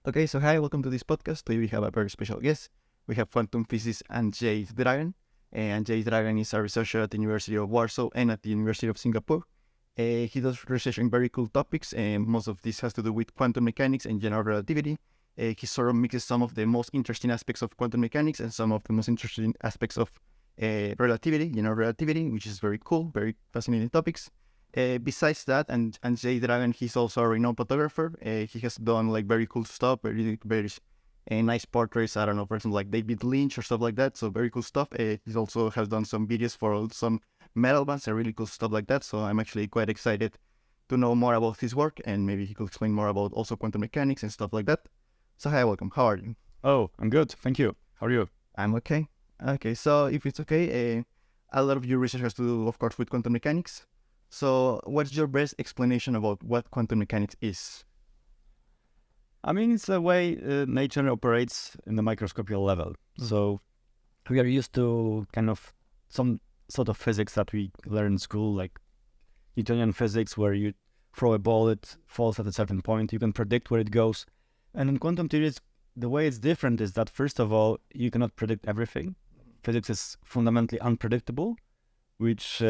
Okay, so hi, welcome to this podcast. Today we have a very special guest. We have quantum physicist Andrzej Dragan. Andrzej Dragan is a researcher at the University of Warsaw and at the University of Singapur. He does research in very cool topics, and most of this has to do with quantum mechanics and general relativity. He sort of mixes some of the most interesting aspects of quantum mechanics and some of the most interesting aspects of relativity, general relativity, which is very cool, very fascinating topics. Besides that, and Andrzej Dragan, he's also a renowned photographer. He has done like very cool stuff, very nice portraits. I don't know, for example, like David Lynch or stuff like that. So very cool stuff. He also has done some videos for some metal bands and really cool stuff like that. So I'm actually quite excited to know more about his work, and maybe he could explain more about also quantum mechanics and stuff like that. So hi, welcome. How are you? Oh, I'm good. Thank you. How are you? I'm okay. Okay, so if it's okay, a lot of your research has to do, of course, with quantum mechanics. So what's your best explanation about what quantum mechanics is? I mean, it's a way nature operates in the microscopic level. So we are used to kind of some sort of physics that we learn in school, like Newtonian physics, where you throw a ball, it falls at a certain point, you can predict where it goes. And in quantum theory, the way it's different is that, first of all, you cannot predict everything. Physics is fundamentally unpredictable, which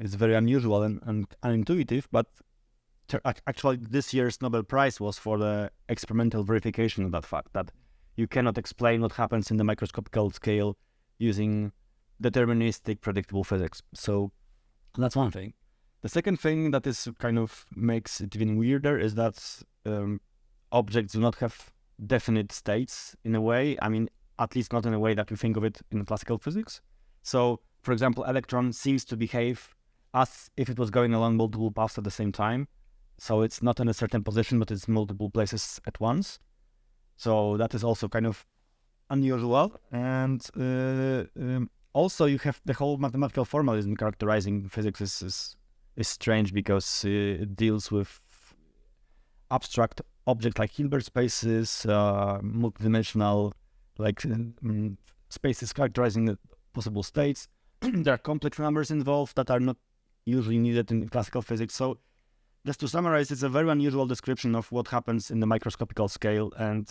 is very unusual and unintuitive, but actually this year's Nobel Prize was for the experimental verification of that fact, that you cannot explain what happens in the microscopic scale using deterministic predictable physics. So that's one thing. The second thing that is kind of makes it even weirder is that objects do not have definite states in a way. I mean, at least not in a way that we think of it in classical physics. So, for example, electron seems to behave as if it was going along multiple paths at the same time. So it's not in a certain position, but it's multiple places at once. So that is also kind of unusual. And also you have the whole mathematical formalism characterizing physics is strange, because it deals with abstract objects like Hilbert spaces, multidimensional like spaces characterizing the possible states. There are complex numbers involved that are not usually needed in classical physics. So just to summarize, it's a very unusual description of what happens in the microscopic scale, and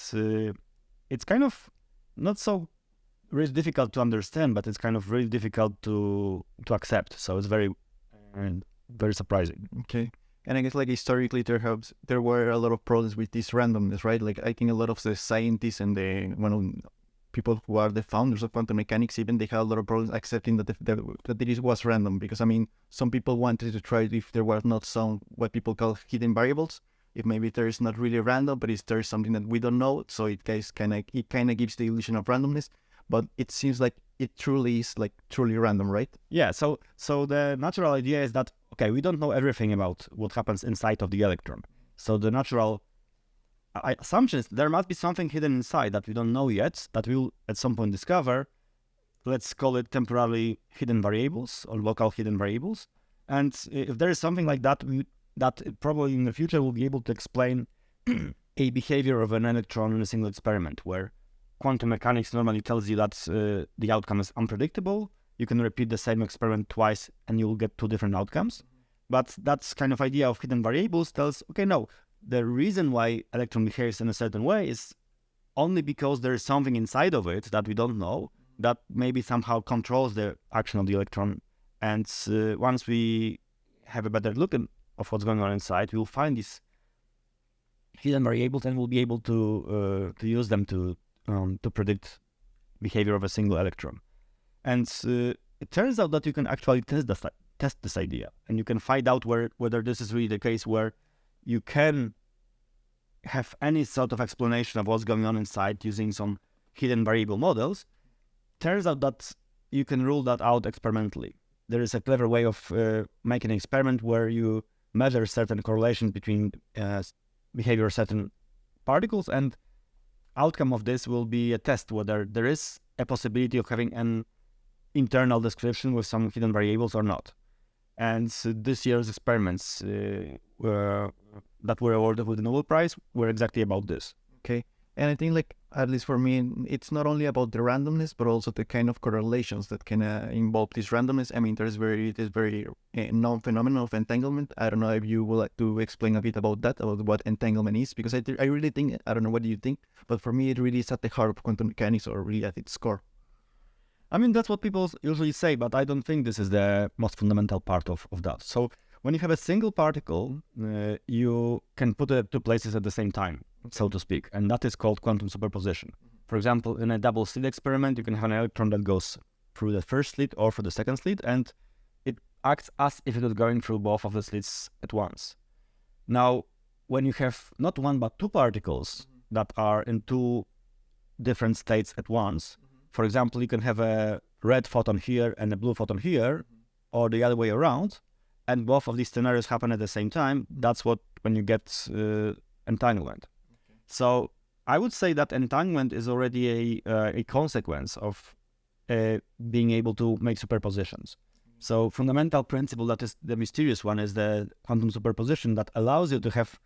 it's kind of not so really difficult to understand, but it's kind of really difficult to accept. So it's very surprising. Okay. And I guess like historically there were a lot of problems with this randomness, right? Like I think a lot of the scientists and the people who are the founders of quantum mechanics, even they had a lot of problems accepting that it was random, because I mean some people wanted to try if there were not some what people call hidden variables, if maybe there is not really random, but there is something that we don't know, so it kind of gives the illusion of randomness. But it seems like it truly is like truly random, right? Yeah. So the natural idea is that, okay, we don't know everything about what happens inside of the electron. So the natural assumption is there must be something hidden inside that we don't know yet, that we'll at some point discover. Let's call it temporarily hidden variables or local hidden variables. And if there is something like that, that probably in the future will be able to explain a behavior of an electron in a single experiment, where quantum mechanics normally tells you that the outcome is unpredictable. You can repeat the same experiment twice and you'll get two different outcomes. But that's kind of idea of hidden variables tells, okay, no, the reason why electron behaves in a certain way is only because there is something inside of it that we don't know, that maybe somehow controls the action of the electron. And once we have a better look of what's going on inside, we'll find these hidden variables and we'll be able to use them to predict behavior of a single electron. And it turns out that you can actually test this idea, and you can find out whether this is really the case, where you can have any sort of explanation of what's going on inside using some hidden variable models. Turns out that you can rule that out experimentally. There is a clever way of making an experiment where you measure certain correlations between behavior of certain particles, and outcome of this will be a test whether there is a possibility of having an internal description with some hidden variables or not. And this year's experiments that were awarded with the Nobel Prize were exactly about this. Okay. And I think like At least for me, it's not only about the randomness, but also the kind of correlations that can involve this randomness. I mean, there's this very known phenomenon of entanglement. I don't know if you would like to explain a bit about that, about what entanglement is, because I really think, I don't know, what do you think? But for me, it really is at the heart of quantum mechanics, or really at its core. I mean, that's what people usually say, but I don't think this is the most fundamental part of that. So when you have a single particle, you can put it two places at the same time, so to speak, and that is called quantum superposition. For example, in a double slit experiment, you can have an electron that goes through the first slit or through the second slit, and it acts as if it was going through both of the slits at once. Now, when you have not one but two particles that are in two different states at once, for example, you can have a red photon here and a blue photon here, or the other way around, and both of these scenarios happen at the same time. That's when you get entanglement. So I would say that entanglement is already a consequence of being able to make superpositions. So fundamental principle, that is the mysterious one, is the quantum superposition that allows you to have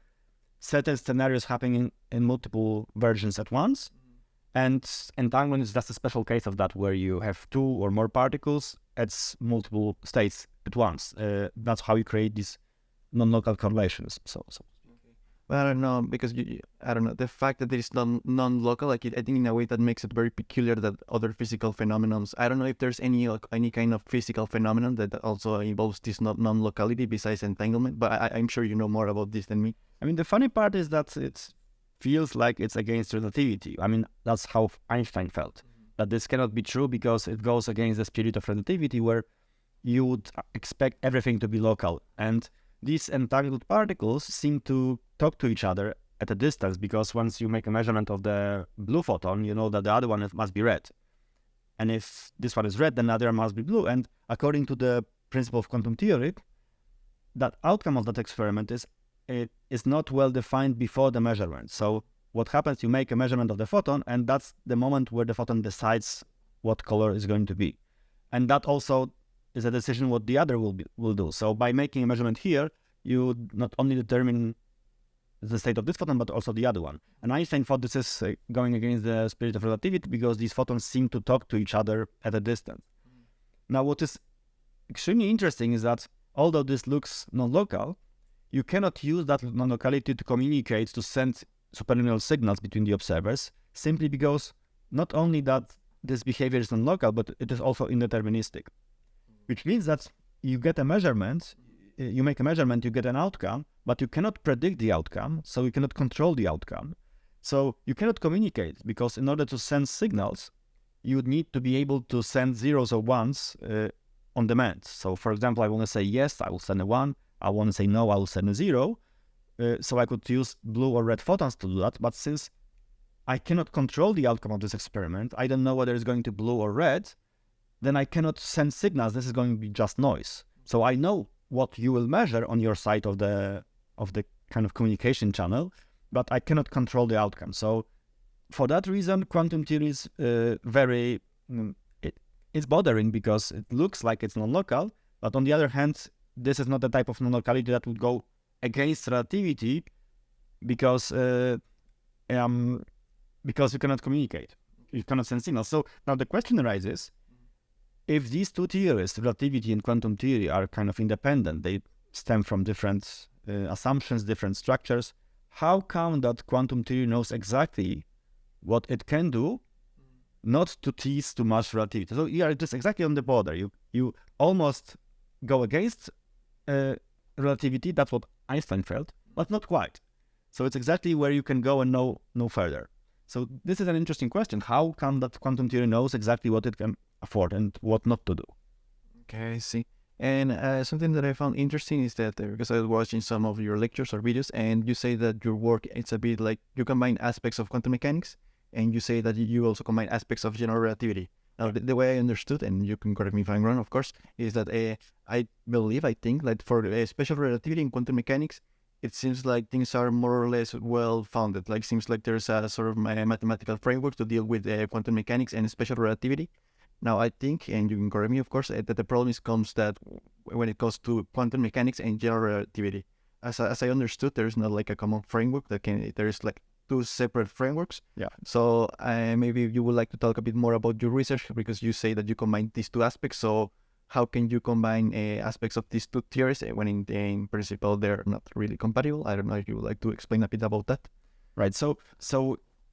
certain scenarios happening in multiple versions at once. And entanglement is just a special case of that, where you have two or more particles at multiple states at once. That's how you create these non-local correlations. Well, I don't know, because I don't know, the fact that it is non-local, like I think in a way that makes it very peculiar that other physical phenomena. I don't know if there's any kind of physical phenomenon that also involves this non-locality besides entanglement, but I'm sure you know more about this than me. I mean, the funny part is that it feels like it's against relativity. I mean, that's how Einstein felt. That this cannot be true because it goes against the spirit of relativity, where you would expect everything to be local. And these entangled particles seem to talk to each other at a distance, because once you make a measurement of the blue photon, you know that the other one must be red. And if this one is red, then the other must be blue. And according to the principle of quantum theory, that outcome of that experiment is not well defined before the measurement. So what happens, you make a measurement of the photon, and that's the moment where the photon decides what color is going to be. And that also is a decision what the other will do. So by making a measurement here, you not only determine the state of this photon, but also the other one. And Einstein thought this is going against the spirit of relativity, because these photons seem to talk to each other at a distance. Now, what is extremely interesting is that although this looks non-local, you cannot use that non-locality to communicate, to send subliminal signals between the observers, simply because not only that this behavior is non-local, but it is also indeterministic. Which means that you get a measurement, you make a measurement, you get an outcome, but you cannot predict the outcome, so you cannot control the outcome. So you cannot communicate, because in order to send signals, you would need to be able to send zeros or ones on demand. So for example, I want to say yes, I will send a 1. I want to say no, I will send a 0. So I could use blue or red photons to do that. But since I cannot control the outcome of this experiment, I don't know whether it's going to blue or red, then I cannot send signals. This is going to be just noise. So I know what you will measure on your side of the kind of communication channel, but I cannot control the outcome. So for that reason, quantum theory is it's bothering, because it looks like it's non-local, but on the other hand, this is not the type of non-locality that would go against relativity, because you cannot communicate, you cannot send signals. So now the question arises: if these two theories, relativity and quantum theory, are kind of independent, they stem from different assumptions, different structures, how come that quantum theory knows exactly what it can do, not to tease too much relativity? So you are just exactly on the border. You almost go against relativity. That's what Einstein felt, but not quite. So it's exactly where you can go and know no further. So this is an interesting question. How come that quantum theory knows exactly what it can afford and what not to do? Okay, I see. And something that I found interesting is that because I was watching some of your lectures or videos, and you say that your work, it's a bit like you combine aspects of quantum mechanics, and you say that you also combine aspects of general relativity. Now, the way I understood, and you can correct me if I'm wrong, of course, is that I think that for special relativity in quantum mechanics, it seems like things are more or less well-founded. Like, seems like there's a sort of mathematical framework to deal with quantum mechanics and special relativity. Now, I think, and you can correct me, of course, that the problem comes that when it comes to quantum mechanics and general relativity, as I understood, there's not like a common framework that there is like two separate frameworks. Yeah. So maybe you would like to talk a bit more about your research, because you say that you combine these two aspects. So how can you combine aspects of these two theories when in principle they're not really compatible? I don't know if you would like to explain a bit about that. Right. So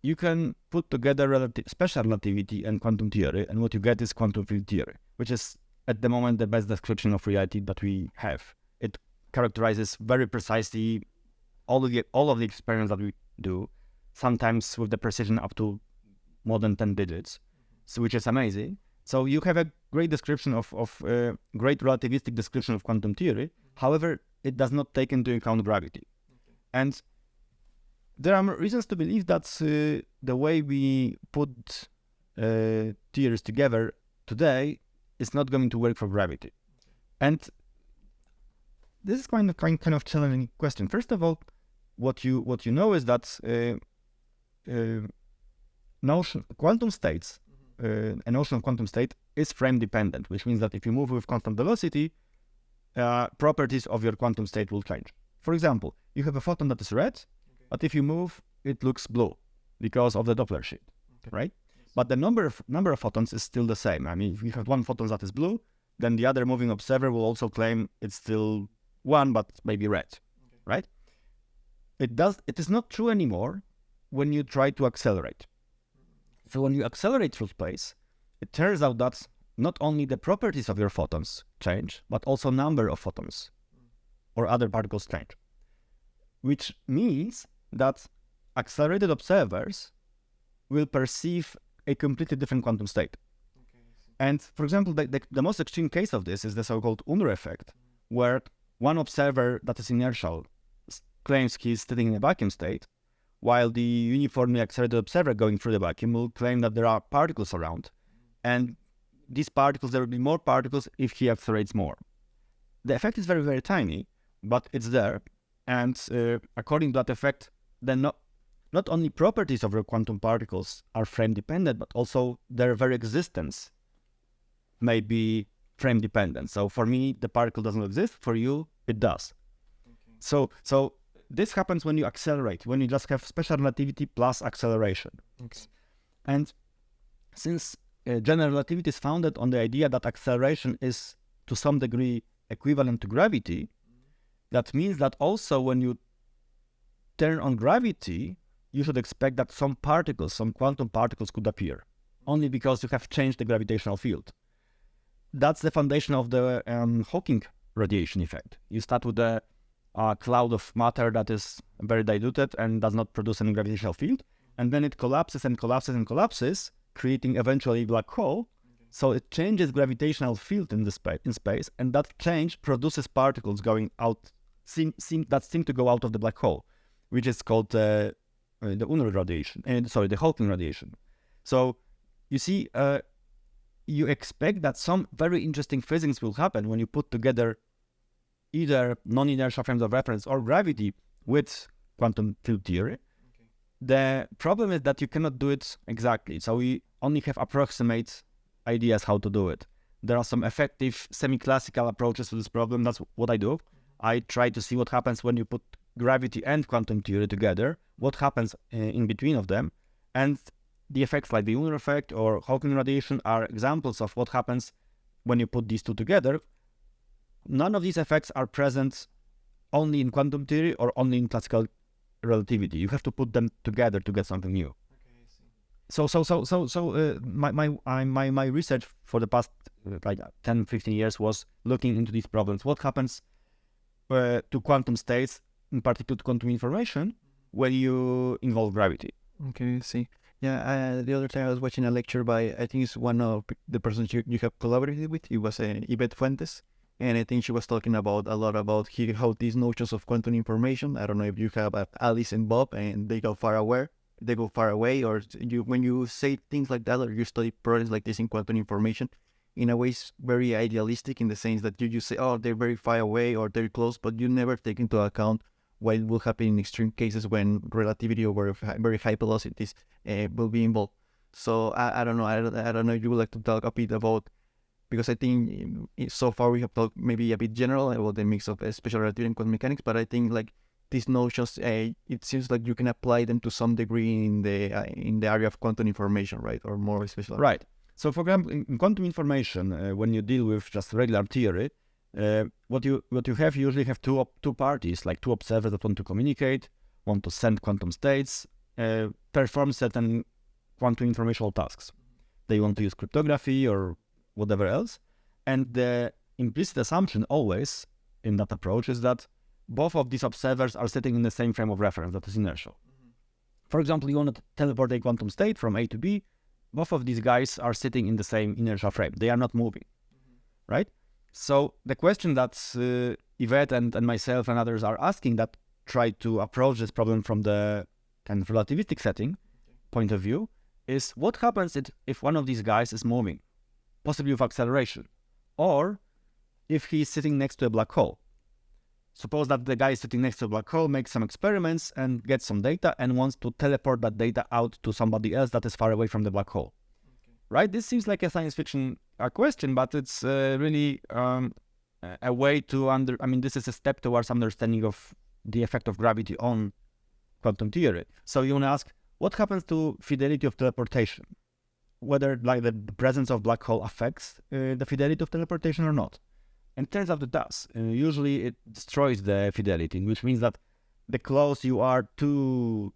you can put together special relativity and quantum theory, and what you get is quantum field theory, which is at the moment the best description of reality that we have. It characterizes very precisely all of the experiments that we do, sometimes with the precision up to more than 10 digits, so which is amazing. So you have a great description of great relativistic description of quantum theory. However, it does not take into account gravity. And there are reasons to believe that the way we put theories together today is not going to work for gravity. And this is kind of challenging question. First of all, what you know is that quantum states, a notion of quantum state is frame dependent, which means that if you move with constant velocity, properties of your quantum state will change. For example, you have a photon that is red, but if you move, it looks blue because of the Doppler shift, right? But the number of photons is still the same. I mean, if you have one photon that is blue, then the other moving observer will also claim it's still one, but maybe red, right? It is not true anymore when you try to accelerate. So when you accelerate through space, it turns out that not only the properties of your photons change, but also number of photons or other particles change, which means that accelerated observers will perceive a completely different quantum state. And for example, the most extreme case of this is the so-called Unruh effect, where one observer that is inertial claims he's sitting in a vacuum state, while the uniformly accelerated observer going through the vacuum will claim that there are particles around. And these particles, there will be more particles if he accelerates more. The effect is very, very tiny, but it's there. And according to that effect, then not only properties of your quantum particles are frame dependent, but also their very existence may be frame dependent. So for me, the particle doesn't exist. For you, it does. So this happens when you accelerate, when you just have special relativity plus acceleration. And since general relativity is founded on the idea that acceleration is to some degree equivalent to gravity, that means that also when you turn on gravity, you should expect that some particles, some quantum particles could appear, only because you have changed the gravitational field. That's the foundation of the Hawking radiation effect. You start with a cloud of matter that is very diluted and does not produce any gravitational field, and then it collapses and collapses and collapses, creating eventually a black hole. So it changes gravitational field in space, and that change produces particles going out, that seem to go out of the black hole, which is called the Unruh radiation, the Hawking radiation. So you see, you expect that some very interesting physics will happen when you put together either non-inertial frames of reference or gravity with quantum field theory. The problem is that you cannot do it exactly. So we only have approximate ideas how to do it. There are some effective semi-classical approaches to this problem. That's what I do. I try to see what happens when you put gravity and quantum theory together, what happens in between of them. And the effects like the Unruh effect or Hawking radiation are examples of what happens when you put these two together. None of these effects are present only in quantum theory or only in classical relativity. You have to put them together to get something new. My research for the past 10-15 years was looking into these problems. What happens to quantum states, in particular to quantum information, when you involve gravity? Okay, I see. Yeah, the other time I was watching a lecture by, I think it's one of the persons you have collaborated with. It was Yvette Fuentes, and I think she was talking a lot about how these notions of quantum information. I don't know if you have Alice and Bob, and they go far away, or when you say things like that, or you study problems like this in quantum information, in a way it's very idealistic in the sense that you just say, oh, they're very far away or they're close, but you never take into account what will happen in extreme cases when relativity over very high velocities will be involved. So I don't know. I don't know if you would like to talk a bit about, because I think so far we have talked maybe a bit general about the mix of special relativity and quantum mechanics, but I think like these notions, it seems like you can apply them to some degree in the area of quantum information, right? Or more special. Right. So, for example, in quantum information, when you deal with just regular theory, what you usually have two parties, like two observers that want to communicate, want to send quantum states, perform certain quantum informational tasks. They want to use cryptography or whatever else. And the implicit assumption always in that approach is that both of these observers are sitting in the same frame of reference that is inertial. For example, you want to teleport a quantum state from A to B. Both of these guys are sitting in the same inertial frame. They are not moving, right? So the question that Yvette and myself and others are asking that try to approach this problem from the kind of relativistic setting point of view is what happens if one of these guys is moving, possibly with acceleration, or if he's sitting next to a black hole. Suppose that the guy is sitting next to a black hole, makes some experiments and gets some data and wants to teleport that data out to somebody else that is far away from the black hole. Right? This seems like a science fiction question, but it's really a way to this is a step towards understanding of the effect of gravity on quantum theory. So you want to ask, what happens to fidelity of teleportation? Whether like the presence of black hole affects the fidelity of teleportation or not. And it turns out it does. Usually it destroys the fidelity, which means that the closer you are to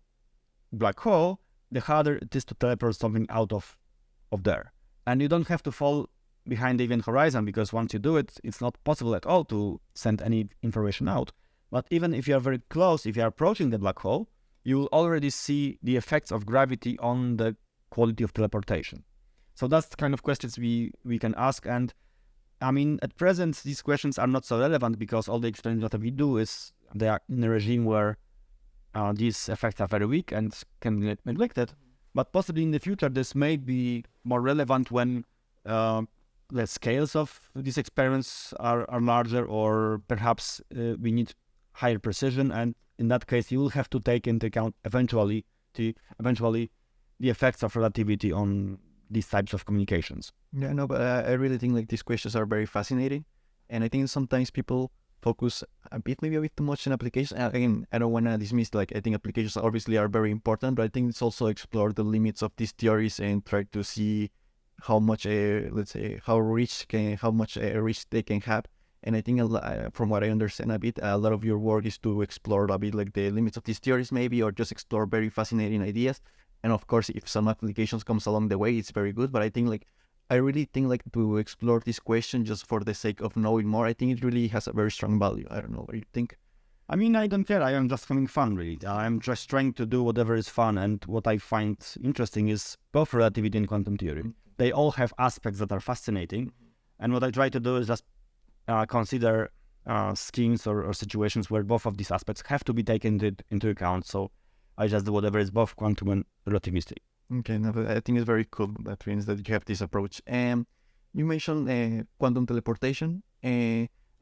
black hole, the harder it is to teleport something out of there. And you don't have to fall behind the event horizon, because once you do it, it's not possible at all to send any information out. But even if you are very close, if you are approaching the black hole, you will already see the effects of gravity on the quality of teleportation. So that's the kind of questions we can ask. And at present, these questions are not so relevant because all the experiments that we do they are in a regime where these effects are very weak and can be neglected. But possibly in the future, this may be more relevant when the scales of these experiments are larger, or perhaps we need higher precision. And in that case, you will have to take into account eventually the effects of relativity on these types of communications. Yeah, no, but I really think like these questions are very fascinating, and I think sometimes people focus maybe a bit too much on applications. Again, I don't want to dismiss, I think applications obviously are very important, but I think it's also explore the limits of these theories and try to see how much, how much reach they can have. And I think from what I understand a lot of your work is to explore a bit like the limits of these theories maybe, or just explore very fascinating ideas. And of course, if some applications comes along the way, it's very good. But I think I really think to explore this question just for the sake of knowing more, I think it really has a very strong value. I don't know what you think. I don't care. I am just having fun, really. I'm just trying to do whatever is fun. And what I find interesting is both relativity and quantum theory. Mm-hmm. They all have aspects that are fascinating. Mm-hmm. And what I try to do is just consider schemes or situations where both of these aspects have to be taken into account. So I just do whatever is both quantum and relativistic. Okay, no, I think it's very cool. That means that you have this approach. You mentioned quantum teleportation.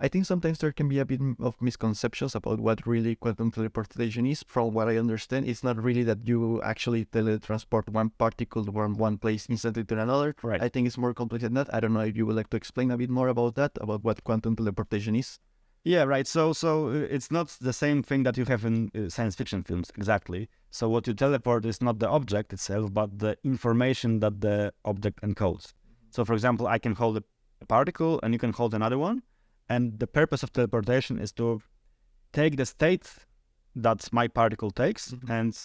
I think sometimes there can be a bit of misconceptions about what really quantum teleportation is. From what I understand, it's not really that you actually teletransport one particle from one place instantly to another. Right. I think it's more complex than that. I don't know if you would like to explain a bit more about that, about what quantum teleportation is. Yeah, right. So it's not the same thing that you have in science fiction films, exactly. So what you teleport is not the object itself, but the information that the object encodes. So for example, I can hold a particle and you can hold another one. And the purpose of teleportation is to take the state that my particle takes and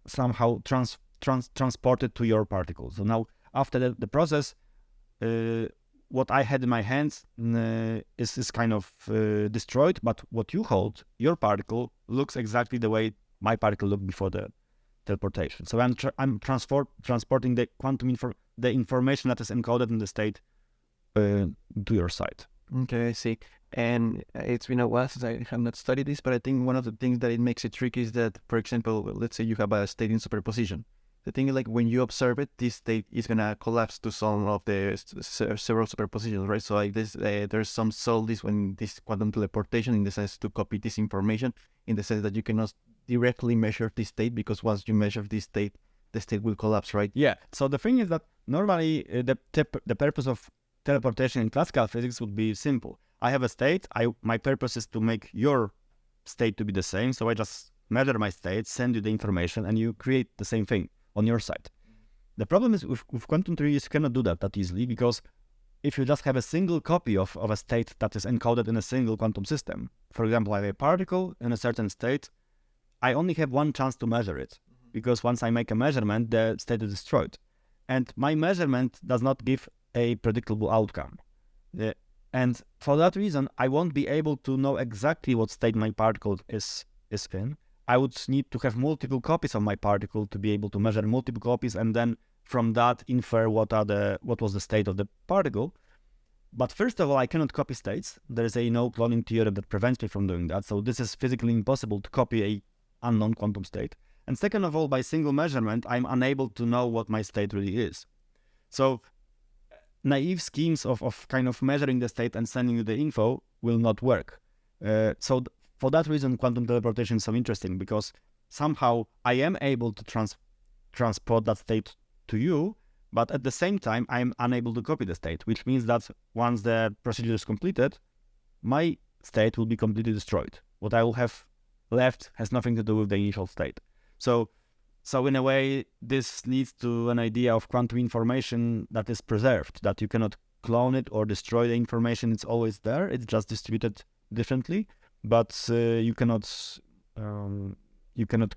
somehow transport it to your particle. So now after the process, what I had in my hands is kind of destroyed, but what you hold, your particle, looks exactly the way my particle looked before the teleportation. So I'm transporting the the information that is encoded in the state to your side. Okay, I see. And it's been a while since I have not studied this, but I think one of the things that it makes it tricky is that, for example, let's say you have a state in superposition. The thing is, when you observe it, this state is gonna collapse to some of the several superpositions, right? So there's some solidity when this quantum teleportation, in the sense to copy this information, in the sense that you cannot directly measure this state, because once you measure this state, the state will collapse, right? Yeah. So the thing is that normally the purpose of teleportation in classical physics would be simple. I have a state. My purpose is to make your state to be the same. So I just measure my state, send you the information, and you create the same thing on your side. The problem is with quantum theory, you cannot do that easily, because if you just have a single copy of a state that is encoded in a single quantum system, for example, I have a particle in a certain state, I only have one chance to measure it, because once I make a measurement, the state is destroyed. And my measurement does not give a predictable outcome. And for that reason, I won't be able to know exactly what state my particle is in. I would need to have multiple copies of my particle to be able to measure multiple copies, and then from that infer what was the state of the particle. But first of all, I cannot copy states. There is a no cloning theorem that prevents me from doing that. So this is physically impossible to copy a unknown quantum state. And second of all, by single measurement, I'm unable to know what my state really is. So naive schemes of kind of measuring the state and sending you the info will not work. For that reason, quantum teleportation is so interesting, because somehow I am able to transport that state to you, but at the same time, I'm unable to copy the state, which means that once the procedure is completed, my state will be completely destroyed. What I will have left has nothing to do with the initial state. So in a way, this leads to an idea of quantum information that is preserved, that you cannot clone it or destroy the information. It's always there. It's just distributed differently, but you cannot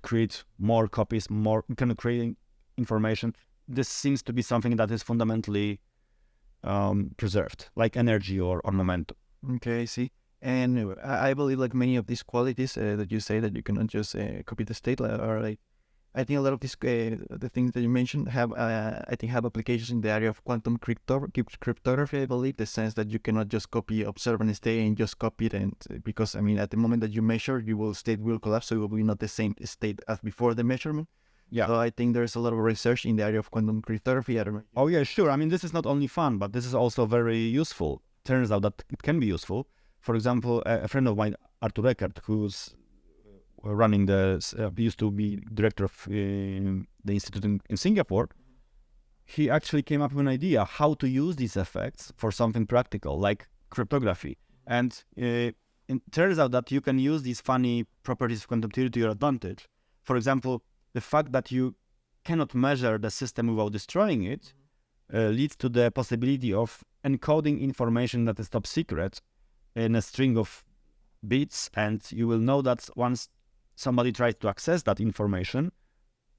create more copies. You cannot create information. This seems to be something that is fundamentally preserved, like energy or momentum. Okay, I see. And I believe like many of these qualities that you say that you cannot just copy the state are like, I think a lot of these the things that you mentioned have applications in the area of quantum cryptography. I believe the sense that you cannot just copy observant state and just copy it, and because I mean at the moment that you measure, state will collapse, so it will be not the same state as before the measurement. Yeah. So I think there's a lot of research in the area of quantum cryptography. I don't know. Oh yeah, sure. I mean, this is not only fun, but this is also very useful. Turns out that it can be useful. For example, a friend of mine, Artur Eckert, who's running used to be director of the institute in Singapore, he actually came up with an idea how to use these effects for something practical, like cryptography. And it turns out that you can use these funny properties of quantum theory to your advantage. For example, the fact that you cannot measure the system without destroying it leads to the possibility of encoding information that is top secret in a string of bits, and you will know that once somebody tries to access that information,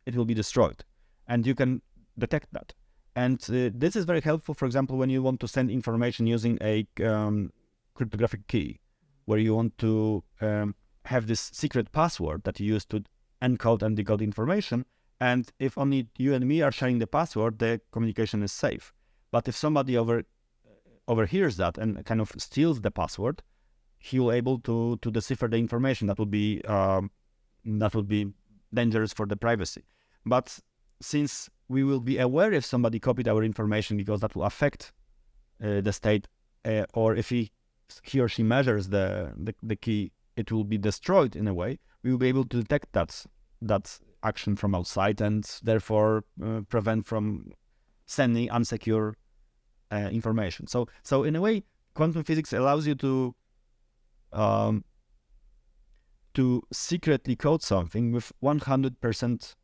it will be destroyed, and you can detect that. And this is very helpful, for example, when you want to send information using a cryptographic key, where you want to have this secret password that you use to encode and decode information, and if only you and me are sharing the password, the communication is safe. But if somebody overhears that and kind of steals the password, he will able to decipher the information. That would be dangerous for the privacy. But since we will be aware if somebody copied our information, because that will affect the state, or if he or she measures the key, it will be destroyed in a way. We will be able to detect that action from outside, and therefore prevent from sending unsecure information. So in a way, quantum physics allows you to secretly code something with 100%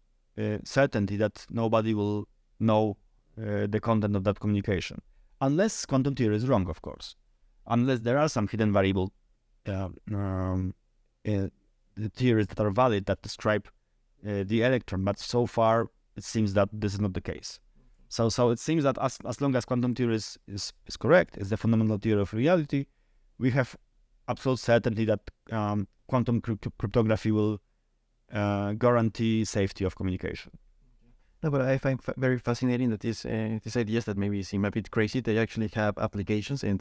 certainty that nobody will know the content of that communication, unless quantum theory is wrong, of course, unless there are some hidden variable the theories that are valid that describe the electron. But so far, it seems that this is not the case. So it seems that as long as quantum theory is correct, is the fundamental theory of reality, we have absolute certainty that quantum cryptography will guarantee safety of communication. No, but I find very fascinating that these ideas that maybe seem a bit crazy, they actually have applications, and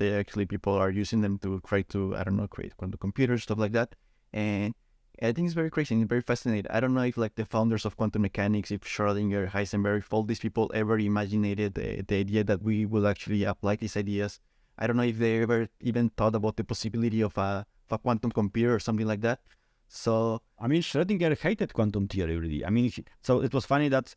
people are using them to try to, create quantum computers, stuff like that. And I think it's very crazy and very fascinating. I don't know if like the founders of quantum mechanics, if Schrödinger, Heisenberg, all these people ever imagined the idea that we will actually apply these ideas. I don't know if they ever even thought about the possibility of a quantum computer or something like that. So I mean, Schrödinger hated quantum theory, really. I mean, so it was funny that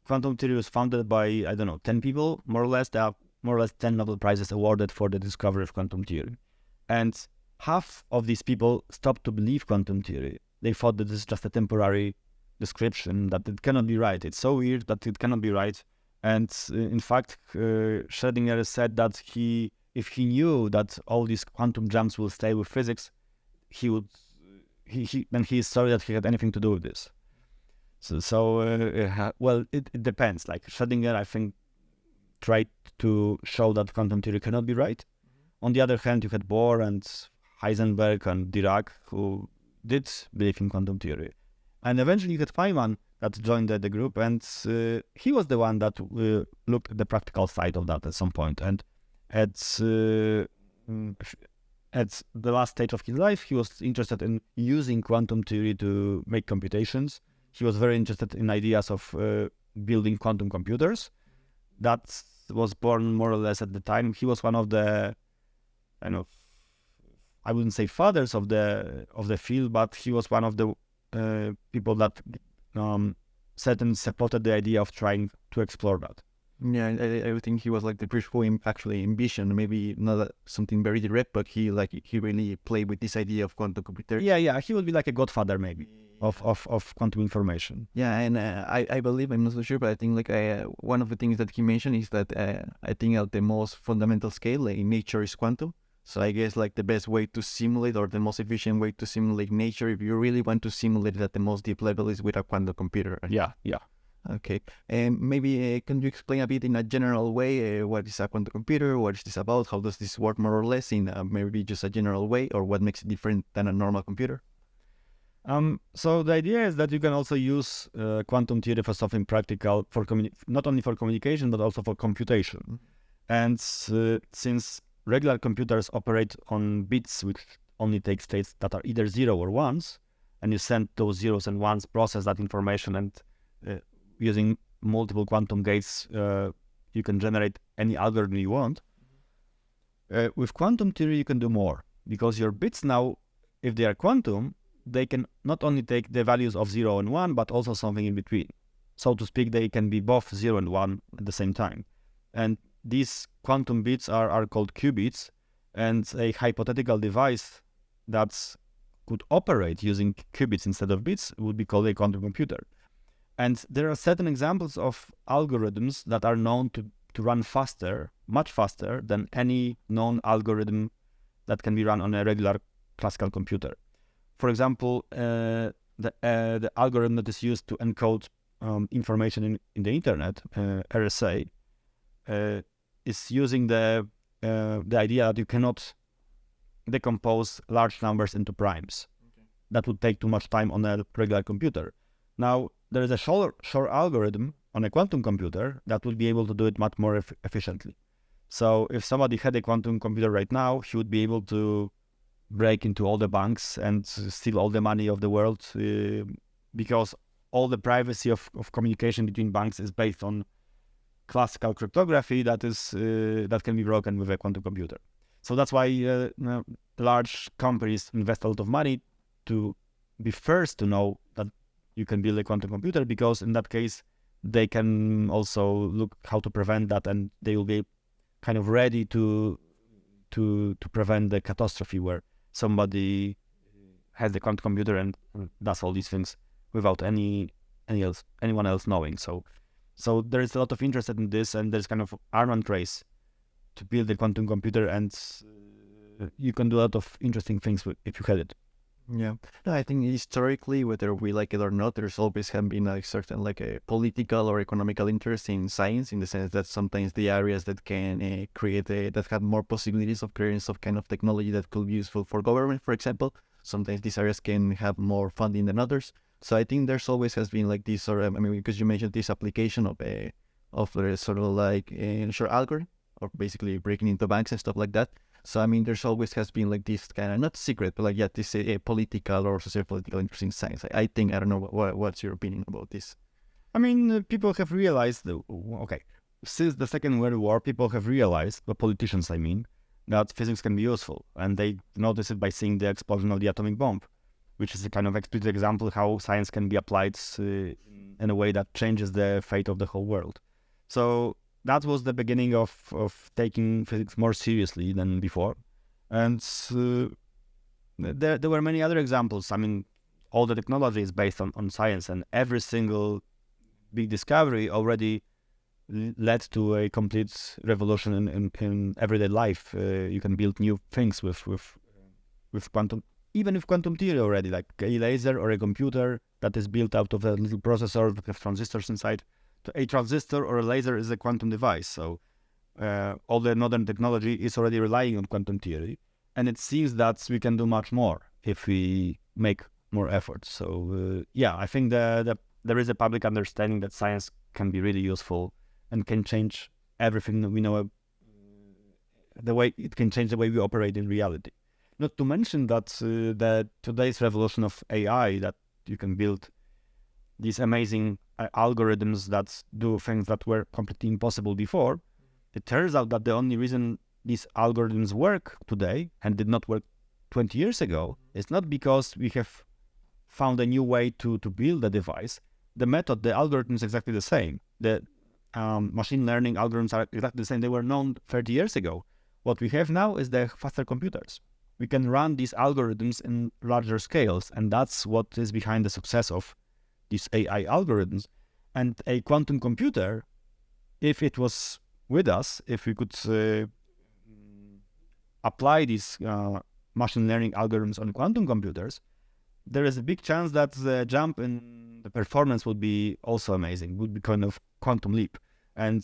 quantum theory was founded by, 10 people, more or less. There are more or less 10 Nobel Prizes awarded for the discovery of quantum theory. And half of these people stopped to believe quantum theory. They thought that this is just a temporary description, that it cannot be right. It's so weird that it cannot be right. And in fact, Schrödinger said that if he knew that all these quantum jumps will stay with physics, then he is sorry that he had anything to do with this. Well, it depends. Like Schrödinger, I think, tried to show that quantum theory cannot be right. On the other hand, you had Bohr and Heisenberg and Dirac who did believe in quantum theory. And eventually you had Feynman that joined the group, and he was the one that looked at the practical side of that at some point. And at the last stage of his life, he was interested in using quantum theory to make computations. He was very interested in ideas of building quantum computers. That was born more or less at the time. He was one of the I wouldn't say fathers of the field, but he was one of the people that certainly supported the idea of trying to explore that. Yeah, I think he was like the first who actually envisioned, maybe not something very direct, but he really played with this idea of quantum computers. Yeah, he would be like a godfather maybe of quantum information. Yeah, and I believe, I'm not so sure, but I think one of the things that he mentioned is that I think at the most fundamental scale, in nature is quantum. So I guess like the best way to simulate, or the most efficient way to simulate nature, if you really want to simulate it at the most deep level, is with a quantum computer. Yeah. Okay, and maybe can you explain a bit in a general way what is a quantum computer, what is this about, how does this work more or less in maybe just a general way, or what makes it different than a normal computer? So the idea is that you can also use quantum theory for something practical, for not only for communication, but also for computation. Mm-hmm. And since regular computers operate on bits which only take states that are either 0 or 1s, and you send those 0s and 1s, process that information, and using multiple quantum gates, you can generate any algorithm you want. With quantum theory, you can do more, because your bits now, if they are quantum, they can not only take the values of 0 and 1, but also something in between. So to speak, they can be both 0 and 1 at the same time. And these quantum bits are called qubits, and a hypothetical device that could operate using qubits instead of bits would be called a quantum computer. And there are certain examples of algorithms that are known to run faster, much faster than any known algorithm that can be run on a regular classical computer. For example, the algorithm that is used to encode information in the internet, RSA, is using the idea that you cannot decompose large numbers into primes. Okay. That would take too much time on a regular computer. Now, there is a short algorithm on a quantum computer that would be able to do it much more efficiently. So if somebody had a quantum computer right now, he would be able to break into all the banks and steal all the money of the world, because all the privacy of communication between banks is based on classical cryptography that can be broken with a quantum computer. So that's why large companies invest a lot of money to be first to know that you can build a quantum computer, because in that case they can also look how to prevent that, and they will be kind of ready to prevent the catastrophe where somebody has the quantum computer and does all these things without anyone else knowing. So there is a lot of interest in this, and there's kind of arms race to build a quantum computer, and you can do a lot of interesting things if you had it. Yeah, no, I think historically, whether we like it or not, there's always have been a certain a political or economical interest in science, in the sense that sometimes the areas that can create that have more possibilities of creating some kind of technology that could be useful for government, for example, sometimes these areas can have more funding than others. So I think there's always has been this sort of, because you mentioned this application of sort of short algorithm, or basically breaking into banks and stuff like that. So there's always has been this kind of, not secret, but this political or socio-political interest in science. I think, I don't know, what's your opinion about this? People have realized, since the Second World War, people have realized, the politicians that physics can be useful, and they notice it by seeing the explosion of the atomic bomb, which is a kind of explicit example how science can be applied in a way that changes the fate of the whole world. So that was the beginning of taking physics more seriously than before. And there were many other examples. I mean, all the technology is based on science, and every single big discovery already led to a complete revolution in everyday life. You can build new things with quantum, even with quantum theory already, like a laser or a computer that is built out of a little processor with transistors inside. A transistor or a laser is a quantum device. So all the modern technology is already relying on quantum theory, and it seems that we can do much more if we make more efforts. So I think there is a public understanding that science can be really useful and can change everything that we know. The way it can change the way we operate in reality. Not to mention that today's revolution of AI, that you can build these amazing algorithms that do things that were completely impossible before. It turns out that the only reason these algorithms work today and did not work 20 years ago is not because we have found a new way to build a device. The method, the algorithm is exactly the same. The machine learning algorithms are exactly the same. They were known 30 years ago. What we have now is the faster computers. We can run these algorithms in larger scales, and that's what is behind the success of these AI algorithms. And a quantum computer, if it was with us, if we could apply these machine learning algorithms on quantum computers, there is a big chance that the jump in the performance would be also amazing, would be kind of quantum leap. And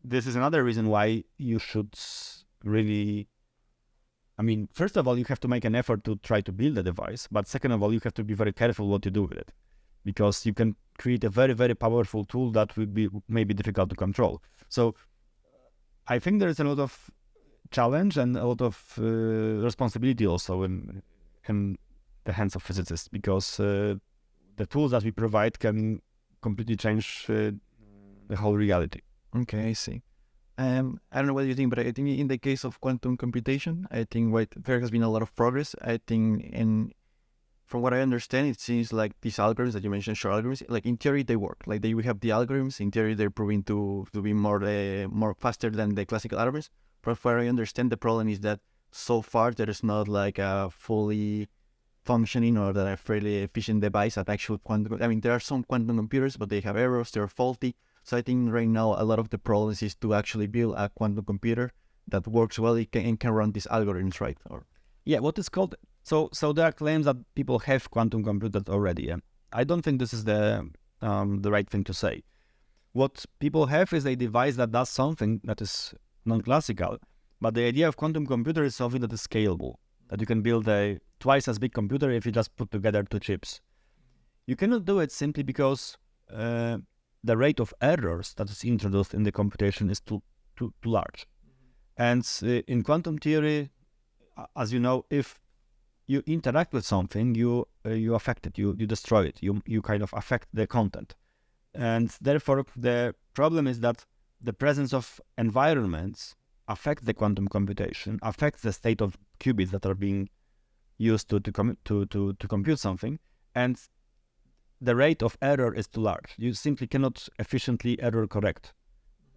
this is another reason why you should really, I mean, first of all, you have to make an effort to try to build a device, but second of all, you have to be very careful what you do with it, because you can create a very, very powerful tool that would be maybe difficult to control. So I think there is a lot of challenge and a lot of responsibility also in the hands of physicists, because the tools that we provide can completely change the whole reality. Okay, I see. I don't know what you think, but I think in the case of quantum computation, I think there has been a lot of progress. I think, and from what I understand, it seems like these algorithms that you mentioned, short algorithms, like in theory they work. Like we have the algorithms. In theory, they're proving to be more faster than the classical algorithms. But from what I understand, the problem is that so far there is not like a fully functioning or a fairly efficient device at actual quantum. I mean, there are some quantum computers, but they have errors. They're faulty. So I think right now a lot of the problems is to actually build a quantum computer that works well and can run these algorithms, right? Or what is called, so there are claims that people have quantum computers already. Yeah? I don't think this is the right thing to say. What people have is a device that does something that is non-classical, but the idea of quantum computer is something that is scalable, that you can build a twice as big computer if you just put together two chips. You cannot do it simply because the rate of errors that is introduced in the computation is too large. And in quantum theory, as you know, if you interact with something, you affect it, you destroy it, you kind of affect the content. And therefore, the problem is that the presence of environments affects the quantum computation, affects the state of qubits that are being used to compute something, and the rate of error is too large. You simply cannot efficiently error correct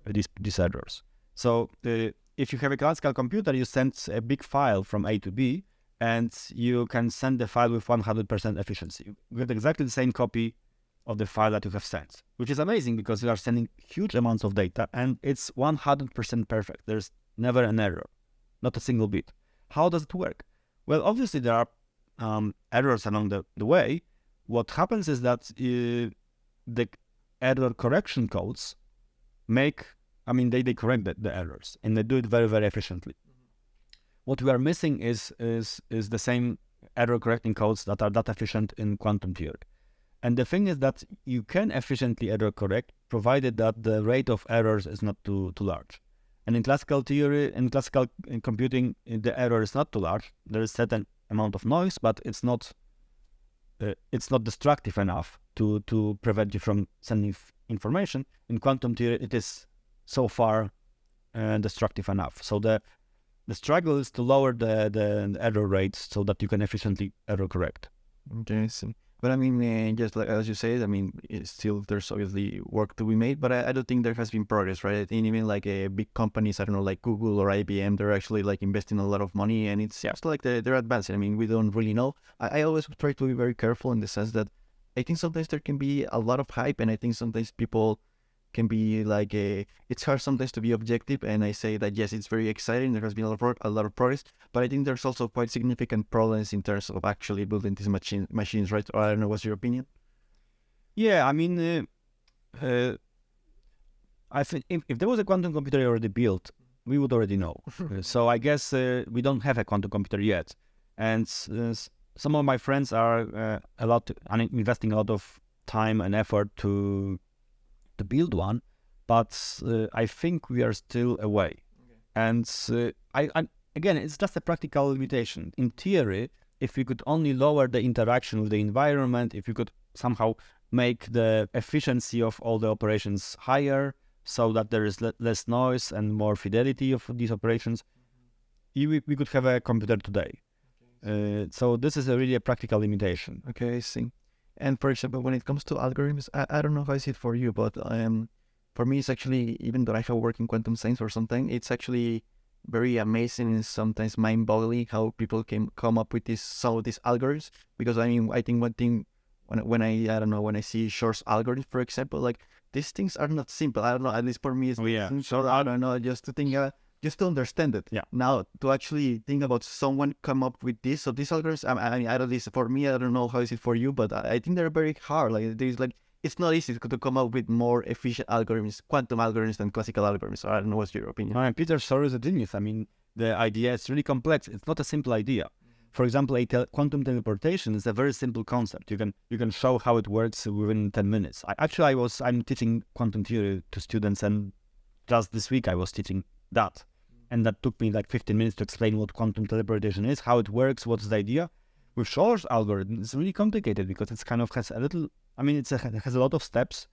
these errors. So if you have a classical computer, you send a big file from A to B, and you can send the file with 100% efficiency. You get exactly the same copy of the file that you have sent, which is amazing because you are sending huge amounts of data, and it's 100% perfect. There's never an error, not a single bit. How does it work? Well, obviously there are errors along the way. What happens is that the error correction codes they correct the errors, and they do it very, very efficiently. What we are missing is the same error correcting codes that are that efficient in quantum theory. And the thing is that you can efficiently error correct, provided that the rate of errors is not too large. And in classical theory, in computing, the error is not too large. There is certain amount of noise, but it's not destructive enough to prevent you from sending information. In quantum theory, it is so far destructive enough. So the struggle is to lower the error rates so that you can efficiently error correct. okay, I see. But I mean, just like as you said, I mean, there's obviously work to be made, but I don't think there has been progress, right? I think even like big companies, I don't know, like Google or IBM, they're actually like investing a lot of money, and it seems like they're advancing. I mean, we don't really know. I always try to be very careful in the sense that I think sometimes there can be a lot of hype, and I think sometimes people can be like it's hard sometimes to be objective, and I say that yes, it's very exciting, there has been a lot of progress, but I think there's also quite significant problems in terms of actually building these machines, right? Or I don't know, what's your opinion? Yeah, I mean, I think if there was a quantum computer already built, we would already know. So I guess we don't have a quantum computer yet, and some of my friends are investing a lot of time and effort to build one, but I think we are still away. Okay. And I again, it's just a practical limitation. In theory, if we could only lower the interaction with the environment, if we could somehow make the efficiency of all the operations higher so that there is less noise and more fidelity of these operations, we could have a computer today. Okay. So this is really a practical limitation. Okay, I see. And for example, when it comes to algorithms, I don't know how I see it for you, but for me, it's actually, even though I have worked in quantum science or something, it's actually very amazing and sometimes mind-boggling how people can come up with some of these algorithms. Because I mean, I think one thing when I see Shor's algorithm, for example, like these things are not simple. I don't know, at least for me, it's so I don't know, just to think. Just to understand it. Yeah. Now, to actually think about someone come up with this, so these algorithms, I mean, at least for me, I don't know how is it for you, but I think they're very hard. It's not easy to come up with more efficient algorithms, quantum algorithms than classical algorithms. So I don't know, what's your opinion? Peter Shor is a genius. I mean, the idea is really complex. It's not a simple idea. For example, quantum teleportation is a very simple concept. You can show how it works within 10 minutes. I'm teaching quantum theory to students, and just this week I was teaching that. And that took me like 15 minutes to explain what quantum teleportation is, how it works, what's the idea. With Shor's algorithm, it's really complicated because it's kind of has a little, I mean, it has a lot of steps.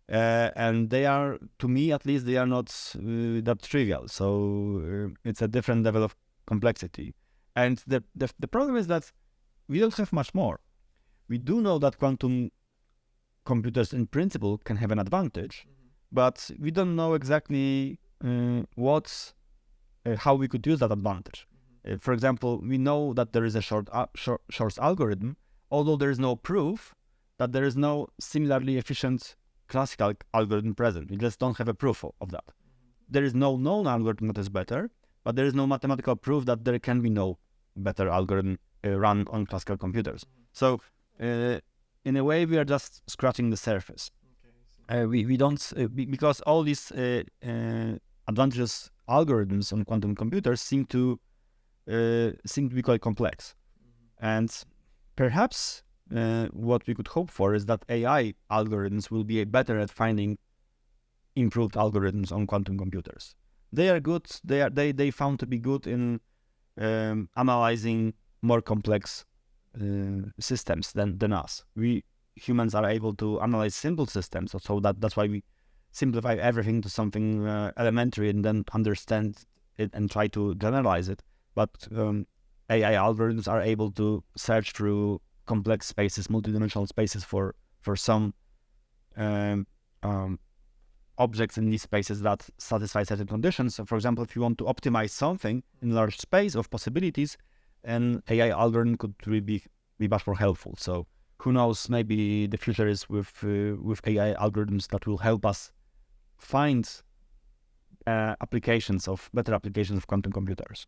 And they are, to me at least, they are not that trivial. So it's a different level of complexity. And the problem is that we don't have much more. We do know that quantum computers in principle can have an advantage, but we don't know exactly how we could use that advantage. For example, we know that there is a Shor's algorithm, although there is no proof that there is no similarly efficient classical algorithm present. We just don't have a proof of that. There is no known algorithm that is better, but there is no mathematical proof that there can be no better algorithm run on classical computers. So, in a way, we are just scratching the surface. We don't, because all these advantageous algorithms on quantum computers seem to be quite complex. And perhaps what we could hope for is that AI algorithms will be better at finding improved algorithms on quantum computers. They are good. They found to be good in analyzing more complex systems than us. We humans are able to analyze simple systems, so that's why we simplify everything to something elementary and then understand it and try to generalize it. But AI algorithms are able to search through complex spaces, multidimensional spaces for some objects in these spaces that satisfy certain conditions. So for example, if you want to optimize something in a large space of possibilities, an AI algorithm could really be much more helpful. So who knows, maybe the future is with AI algorithms that will help us find better applications of quantum computers.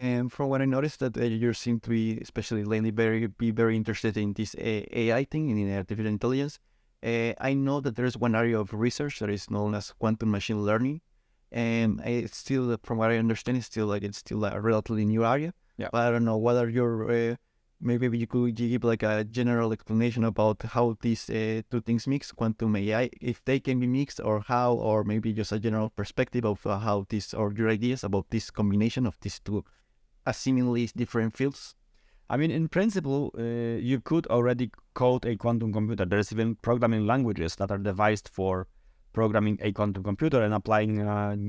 And from what I noticed, that you seem to be, especially lately, very interested in this AI thing, in artificial intelligence. I know that there's one area of research that is known as quantum machine learning, and it's still, from what I understand, it's still a relatively new area. Yeah. But I don't know whether you're maybe you could give like a general explanation about how these two things mix, quantum AI, if they can be mixed, or how, or maybe just a general perspective of how this, or your ideas about this combination of these two seemingly different fields. I mean, in principle, you could already code a quantum computer. There's even programming languages that are devised for programming a quantum computer and applying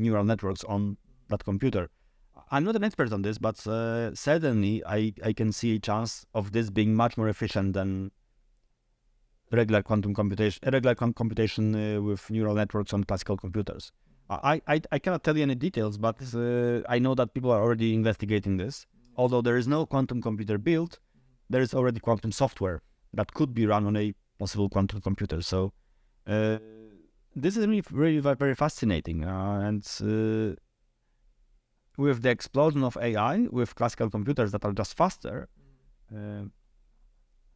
neural networks on that computer. I'm not an expert on this, but certainly I can see a chance of this being much more efficient than computation with neural networks on classical computers. I cannot tell you any details, but I know that people are already investigating this. Although there is no quantum computer built, there is already quantum software that could be run on a possible quantum computer. So this is really very fascinating. And with the explosion of AI, with classical computers that are just faster,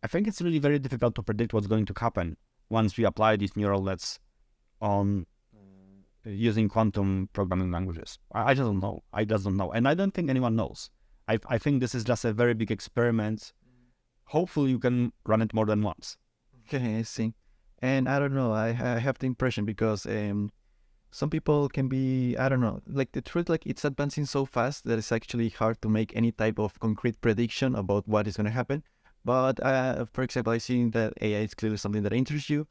I think it's really very difficult to predict what's going to happen once we apply these neural nets on using quantum programming languages. I just don't know. And I don't think anyone knows. I think this is just a very big experiment. Hopefully you can run it more than once. Okay, I see. And I don't know, I have the impression because some people can be, I don't know, like the truth, like it's advancing so fast that it's actually hard to make any type of concrete prediction about what is going to happen. But for example, I see that AI is clearly something that interests you.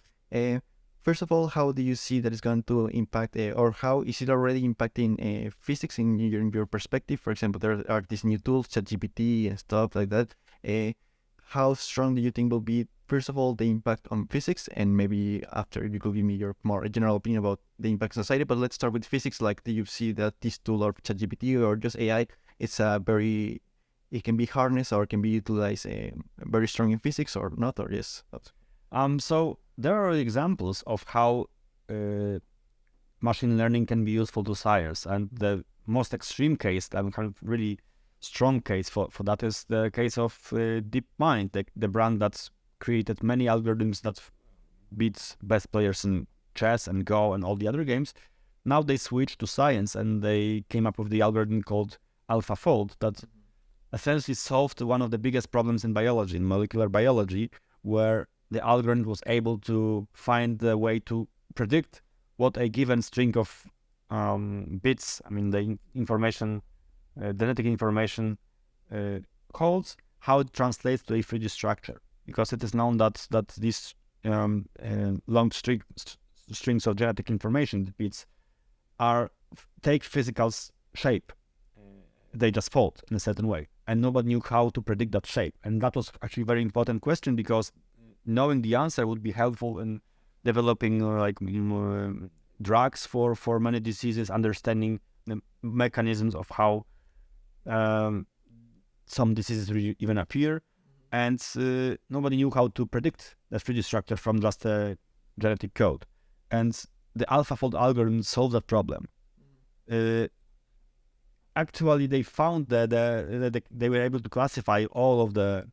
First of all, how do you see that it's going to impact, or how is it already impacting physics in your perspective? For example, there are these new tools, ChatGPT and stuff like that. How strong do you think will be, first of all, the impact on physics, and maybe after you could give me your more general opinion about the impact on society. But let's start with physics. Like, do you see that this tool or ChatGPT or just AI, it can be harnessed or can be utilized very strong in physics or not, or yes? So there are examples of how machine learning can be useful to science, and the most extreme case, kind of really strong case for that is the case of DeepMind, the brand that's created many algorithms that beats best players in chess and Go and all the other games. Now they switched to science and they came up with the algorithm called AlphaFold that essentially solved one of the biggest problems in biology, in molecular biology, where the algorithm was able to find the way to predict what a given string of bits, the information, genetic information codes, how it translates to a 3D structure. Because it is known that these long strings of genetic information bits take physical shape. They just fold in a certain way, and nobody knew how to predict that shape. And that was actually a very important question, because knowing the answer would be helpful in developing drugs for many diseases, understanding the mechanisms of how some diseases even appear. And nobody knew how to predict the 3D structure from just a genetic code. And the AlphaFold algorithm solved that problem. Actually, they found that they were able to classify all of the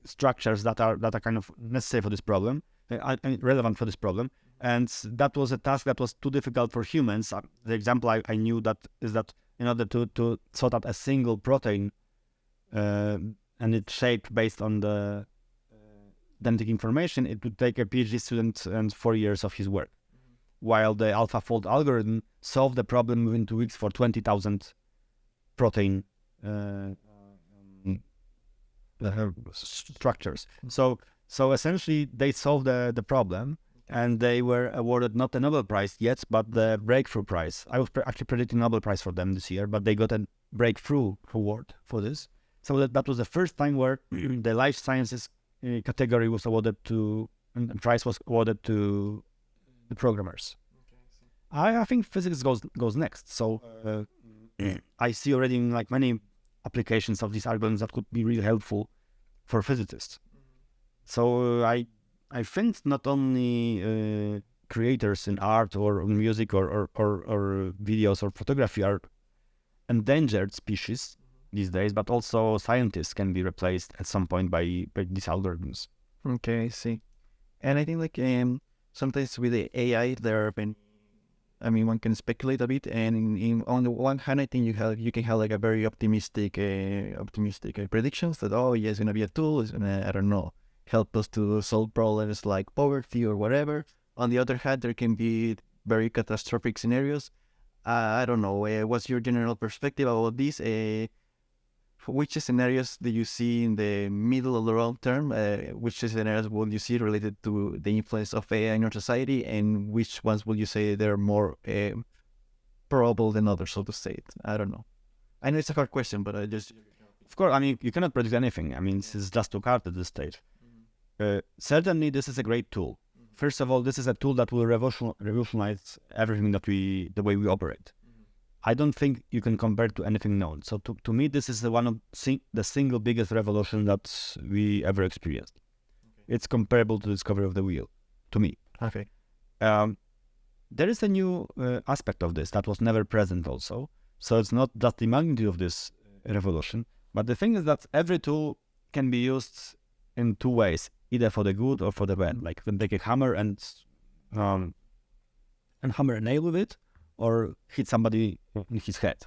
structures that are kind of necessary for this problem, relevant for this problem. And that was a task that was too difficult for humans. The example I knew is that in order to sort out a single protein and its shape based on the genetic information, it would take a PhD student and 4 years of his work. While the AlphaFold algorithm solved the problem within 2 weeks for 20,000 protein structures. So essentially, they solved the problem, and they were awarded not the Nobel Prize yet, but the Breakthrough Prize. I was actually predicting Nobel Prize for them this year, but they got a Breakthrough Award for this. So that was the first time where the life sciences category was awarded to, and the prize was awarded to the programmers. Okay, I think physics goes next. So I see already many applications of these algorithms that could be really helpful for physicists. So I think not only creators in art or music or videos or photography are endangered species these days, but also scientists can be replaced at some point by these algorithms. Okay, I see. And I think sometimes with the AI there have been, one can speculate a bit, and on the one hand, I think you can have a very optimistic predictions that it's gonna be a tool, it's gonna, I don't know, help us to solve problems like poverty or whatever. On the other hand, there can be very catastrophic scenarios. I don't know. What's your general perspective about this? Which scenarios do you see in the middle of the long term? Which scenarios will you see related to the influence of AI in our society, and which ones will you say they're more probable than others, so to say it? I don't know. I know it's a hard question, but I just... Of course, I mean, you cannot predict anything. I mean, this is just too hard at this stage. Certainly, this is a great tool. First of all, this is a tool that will revolutionize everything the way we operate. I don't think you can compare it to anything known. So to me, this is one of the single biggest revolution that we ever experienced. It's comparable to the discovery of the wheel, to me. Okay. There is a new aspect of this that was never present also. So it's not just the magnitude of this revolution, but the thing is that every tool can be used in two ways, either for the good or for the bad. Like you can take a hammer and hammer a nail with it, or hit somebody in his head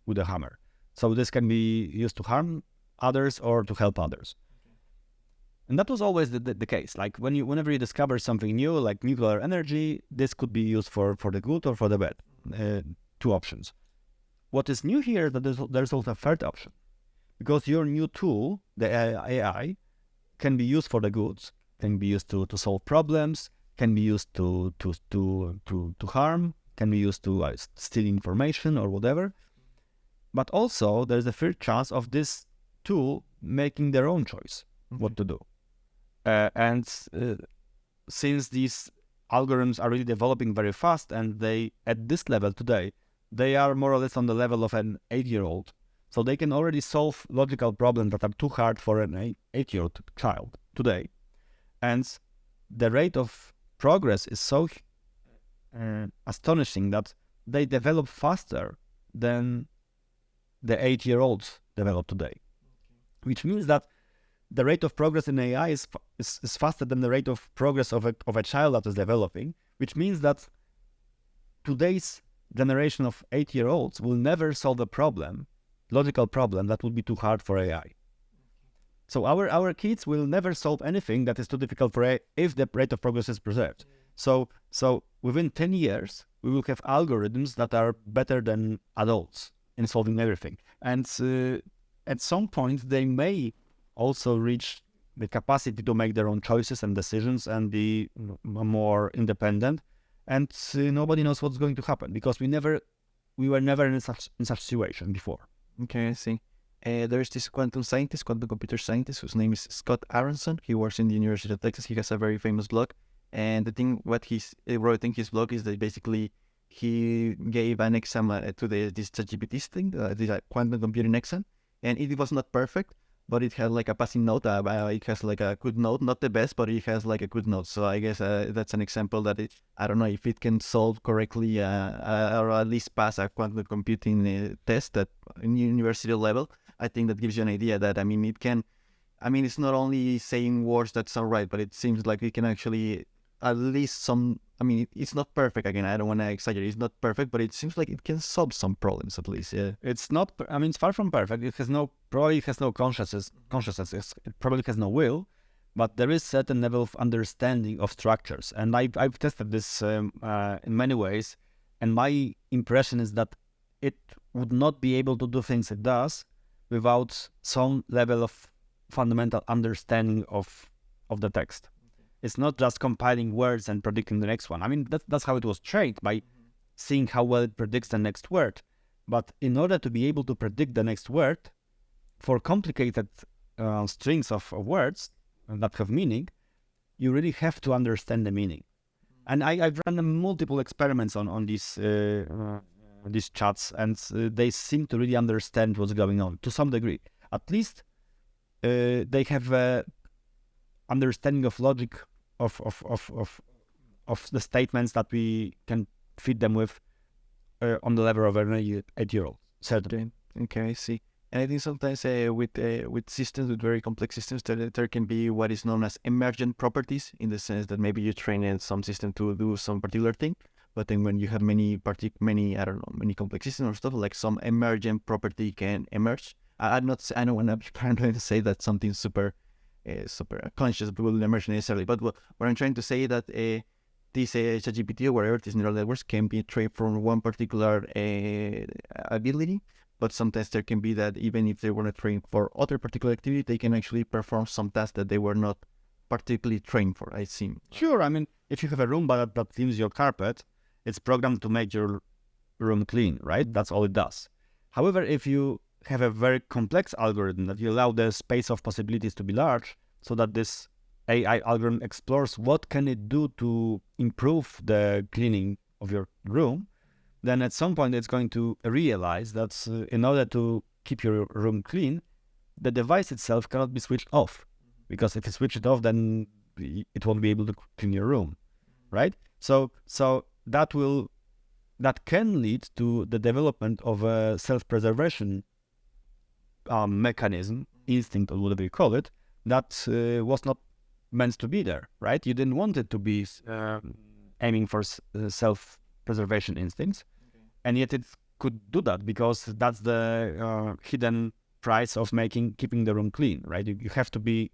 with a hammer. So this can be used to harm others or to help others. And that was always the case. Like whenever you discover something new, like nuclear energy, this could be used for the good or for the bad. Two options. What is new here that there's also a third option, because your new tool, the AI, can be used for the goods, can be used to solve problems, can be used to harm, can be used to steal information or whatever. But also there's a third chance of this tool making their own choice what to do. And since these algorithms are really developing very fast, and they at this level today, they are more or less on the level of an 8-year-old. So they can already solve logical problems that are too hard for an 8-year-old child today. And the rate of progress is so astonishing that they develop faster than the 8-year-olds develop today. Which means that the rate of progress in AI is faster than the rate of progress of a child that is developing, which means that today's generation of 8-year-olds will never solve a logical problem that would be too hard for AI. So our kids will never solve anything that is too difficult for AI if the rate of progress is preserved. So within 10 years, we will have algorithms that are better than adults in solving everything. And at some point, they may also reach the capacity to make their own choices and decisions and be more independent. And nobody knows what's going to happen, because we were never in such situation before. Okay, I see. There's this quantum computer scientist, whose name is Scott Aronson. He works in the University of Texas. He has a very famous blog. And the thing, what he wrote in his blog is that basically he gave an exam to this ChatGPT thing, this quantum computing exam. And it was not perfect, but it had like a passing note. It has like a good note, not the best, but it has like a good note. So I guess that's an example that I don't know if it can solve correctly or at least pass a quantum computing test at university level. I think that gives you an idea that, it's not only saying words that sound right, but it seems like it can actually at least it's not perfect. Again, I don't want to exaggerate. It's not perfect, but it seems like it can solve some problems at least. Yeah. It's not. It's far from perfect. It probably has no consciousness. It probably has no will, but there is certain level of understanding of structures. And I've tested this in many ways, and my impression is that it would not be able to do things it does without some level of fundamental understanding of the text. It's not just compiling words and predicting the next one. That's how it was trained, by seeing how well it predicts the next word. But in order to be able to predict the next word for complicated strings of words that have meaning, you really have to understand the meaning. And I've run multiple experiments on these chats, and they seem to really understand what's going on to some degree. At least they have a understanding of logic of the statements that we can feed them with on the level of an 8-year-old. Certainly. Okay, I see. And I think sometimes with systems, with very complex systems, there can be what is known as emergent properties, in the sense that maybe you train in some system to do some particular thing, but then when you have many complex systems or stuff, like some emergent property can emerge. I don't want to be paranoid to say that something super conscious will emerge necessarily, but what I'm trying to say that this ChatGPT or whatever, these neural networks can be trained from one particular ability, but sometimes there can be that even if they were not trained for other particular activity, they can actually perform some tasks that they were not particularly trained for, I think. Sure, if you have a room that cleans your carpet, it's programmed to make your room clean, right? That's all it does. However, if you have a very complex algorithm, that you allow the space of possibilities to be large, so that this AI algorithm explores what can it do to improve the cleaning of your room, then at some point it's going to realize that in order to keep your room clean, the device itself cannot be switched off, because if you switch it off, then it won't be able to clean your room, right? So that can lead to the development of a self-preservation mechanism, instinct, or whatever you call it, that was not meant to be there, right? You didn't want it to be aiming for self-preservation instincts, and yet it could do that, because that's the hidden price of keeping the room clean, right? You have to be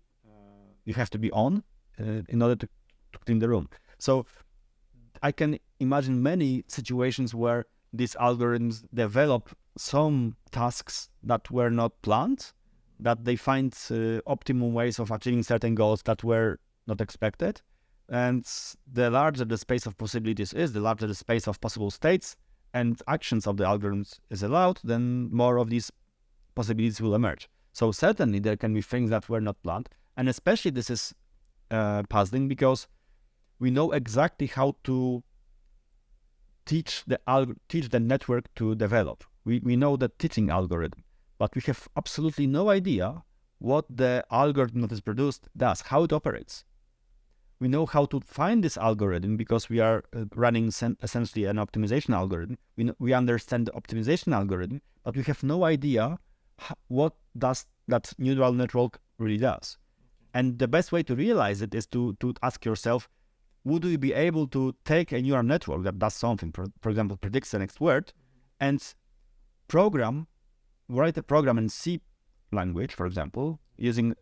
on in order to clean the room. So I can imagine many situations where these algorithms develop some tasks that were not planned, that they find optimum ways of achieving certain goals that were not expected. And the larger the space of possibilities is, the larger the space of possible states and actions of the algorithms is allowed, then more of these possibilities will emerge. So certainly there can be things that were not planned, and especially this is puzzling because we know exactly how to teach the network to develop. We know the teaching algorithm, but we have absolutely no idea what the algorithm that is produced does, how it operates. We know how to find this algorithm because we are running essentially an optimization algorithm. We understand the optimization algorithm, but we have no idea what does that neural network really does. And the best way to realize it is to ask yourself, would we be able to take a neural network that does something, for example, predicts the next word, and write a program in C language, for example, using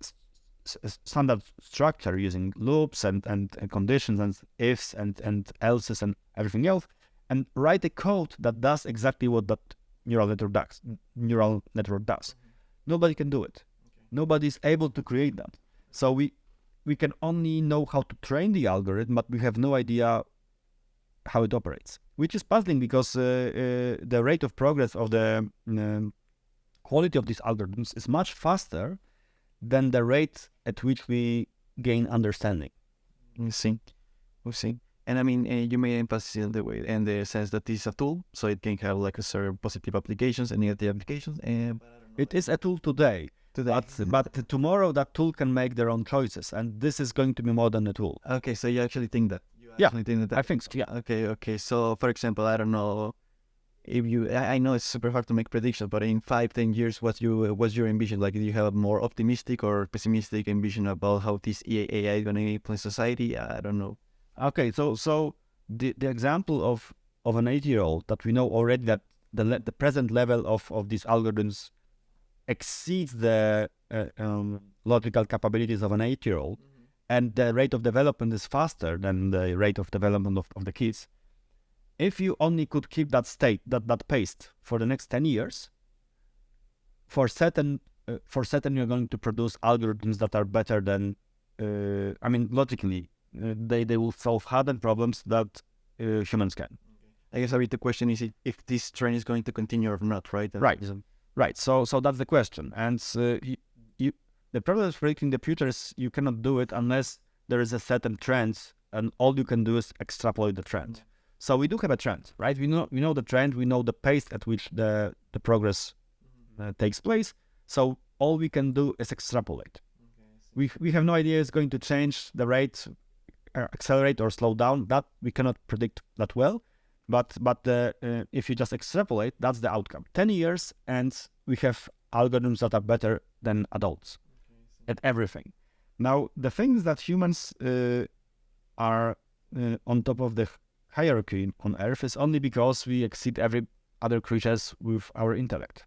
standard structure, using loops and conditions and ifs and elses and everything else, and write a code that does exactly what that neural network does. Nobody can do it. Nobody is able to create that. So we can only know how to train the algorithm, but we have no idea how it operates, which is puzzling because the rate of progress of the quality of these algorithms is much faster than the rate at which we gain understanding. We see. And I mean, you made emphasis in the sense that it's a tool, so it can have like a certain positive applications and negative applications. It is a tool today. But tomorrow that tool can make their own choices, and this is going to be more than a tool. Okay, so you actually think that? I think so. Yeah. Okay. So, for example, I don't know if I know it's super hard to make predictions, but in 5-10 years, what's your ambition? Like, do you have a more optimistic or pessimistic ambition about how this AI is going to influence society? I don't know. Okay, so the example of an 8-year-old that we know already that the present level of these algorithms exceeds the logical capabilities of an 8-year-old, and the rate of development is faster than the rate of development of the kids. If you only could keep that state, that pace for the next 10 years, for certain you're going to produce algorithms that are better than, logically, they will solve harder problems that humans can. I guess the question is if this trend is going to continue or not, right? Right. So that's the question. And the problem with predicting the future is you cannot do it unless there is a certain trend, and all you can do is extrapolate the trend. So we do have a trend, right? We know the trend. We know the pace at which the progress takes place. So all we can do is extrapolate. We have no idea it's going to change the rate, accelerate or slow down. That we cannot predict that well. But if you just extrapolate, that's the outcome. 10 years, and we have algorithms that are better than adults at everything. Now, the things that humans are on top of the hierarchy on Earth is only because we exceed every other creatures with our intellect.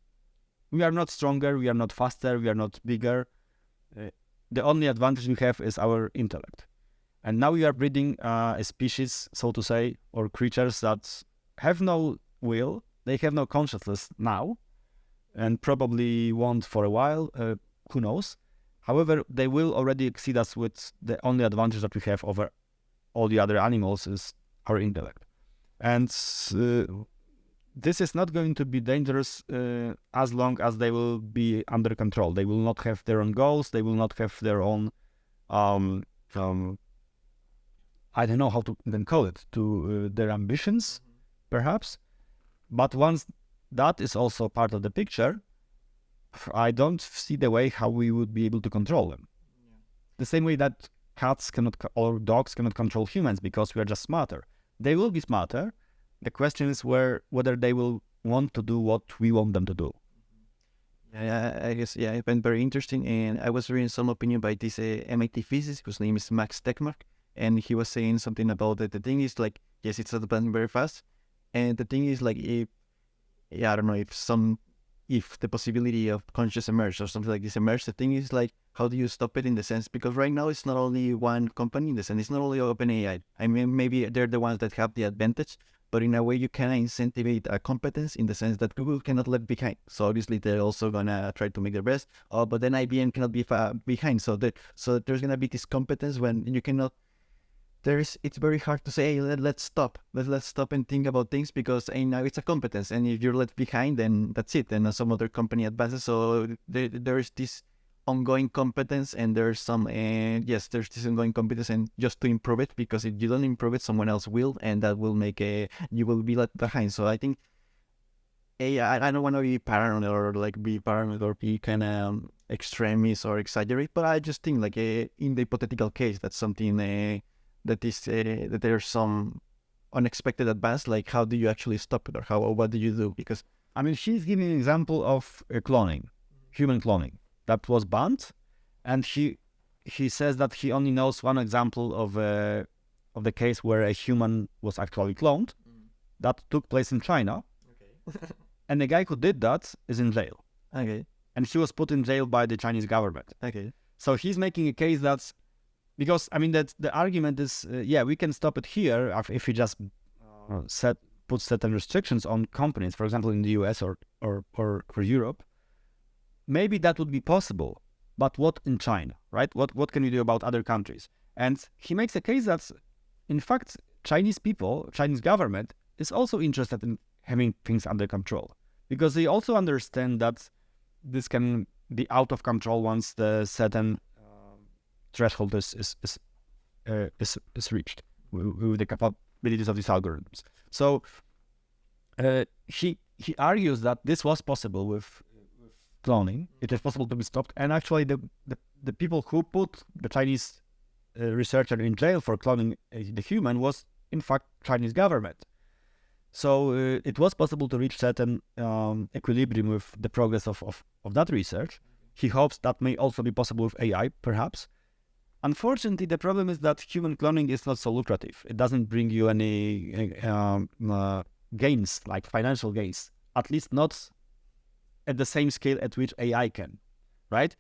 We are not stronger, we are not faster, we are not bigger. The only advantage we have is our intellect. And now we are breeding a species, so to say, or creatures that have no will, they have no consciousness now, and probably won't for a while, who knows. However, they will already exceed us with the only advantage that we have over all the other animals is our intellect. And this is not going to be dangerous as long as they will be under control. They will not have their own goals. They will not have their own, I don't know how to then call it, to their ambitions, perhaps. But once that is also part of the picture, I don't see the way how we would be able to control them. The same way that cats cannot or dogs cannot control humans because we are just smarter. They will be smarter. The question is whether they will want to do what we want them to do. Yeah, I guess, yeah, it been very interesting. And I was reading some opinion by this MIT physicist whose name is Max Tegmark, and he was saying something about that. The thing is, like, yes, it's advancing very fast, and the thing is, like, if, yeah, I don't know if the possibility of conscious emerge or something like this emerge, the thing is, like, how do you stop it in the sense, because right now it's not only one company in the sense, it's not only OpenAI. I mean, maybe they're the ones that have the advantage, but in a way you can incentivize a competence in the sense that Google cannot let behind. So obviously they're also gonna try to make their best. But then IBM cannot be behind. So there's gonna be this competence when you cannot. It's very hard to say, hey, let's stop. Let's stop and think about things because now it's a competence. And if you're left behind, then that's it. Then some other company advances. So there's this ongoing competence, and there's some there's this ongoing competence, and just to improve it, because if you don't improve it, someone else will, and that will make you will be left behind. So I think I don't want to be paranoid or be kind of extremist or exaggerate, but I just think like in the hypothetical case that's something that there's some unexpected advance, like how do you actually stop it, or what do you do? Because I mean, she's giving an example of cloning, human cloning. That was banned, and he says that he only knows one example of the case where a human was actually cloned. That took place in China, and the guy who did that is in jail. Okay. And he was put in jail by the Chinese government. Okay. So he's making a case that's because I mean that the argument is we can stop it here if we just put certain restrictions on companies, for example in the US or Europe. Maybe that would be possible, but what in China, right? What can you do about other countries? And he makes a case that, in fact, Chinese government is also interested in having things under control, because they also understand that this can be out of control once the certain threshold is reached with the capabilities of these algorithms. So he argues that this was possible with cloning. It is possible to be stopped, and actually the people who put the Chinese researcher in jail for cloning the human was in fact Chinese government. So it was possible to reach certain equilibrium with the progress of that research. He hopes that may also be possible with AI, perhaps. Unfortunately, the problem is that human cloning is not so lucrative. It doesn't bring you any gains, like financial gains, at least not at the same scale at which AI can, right?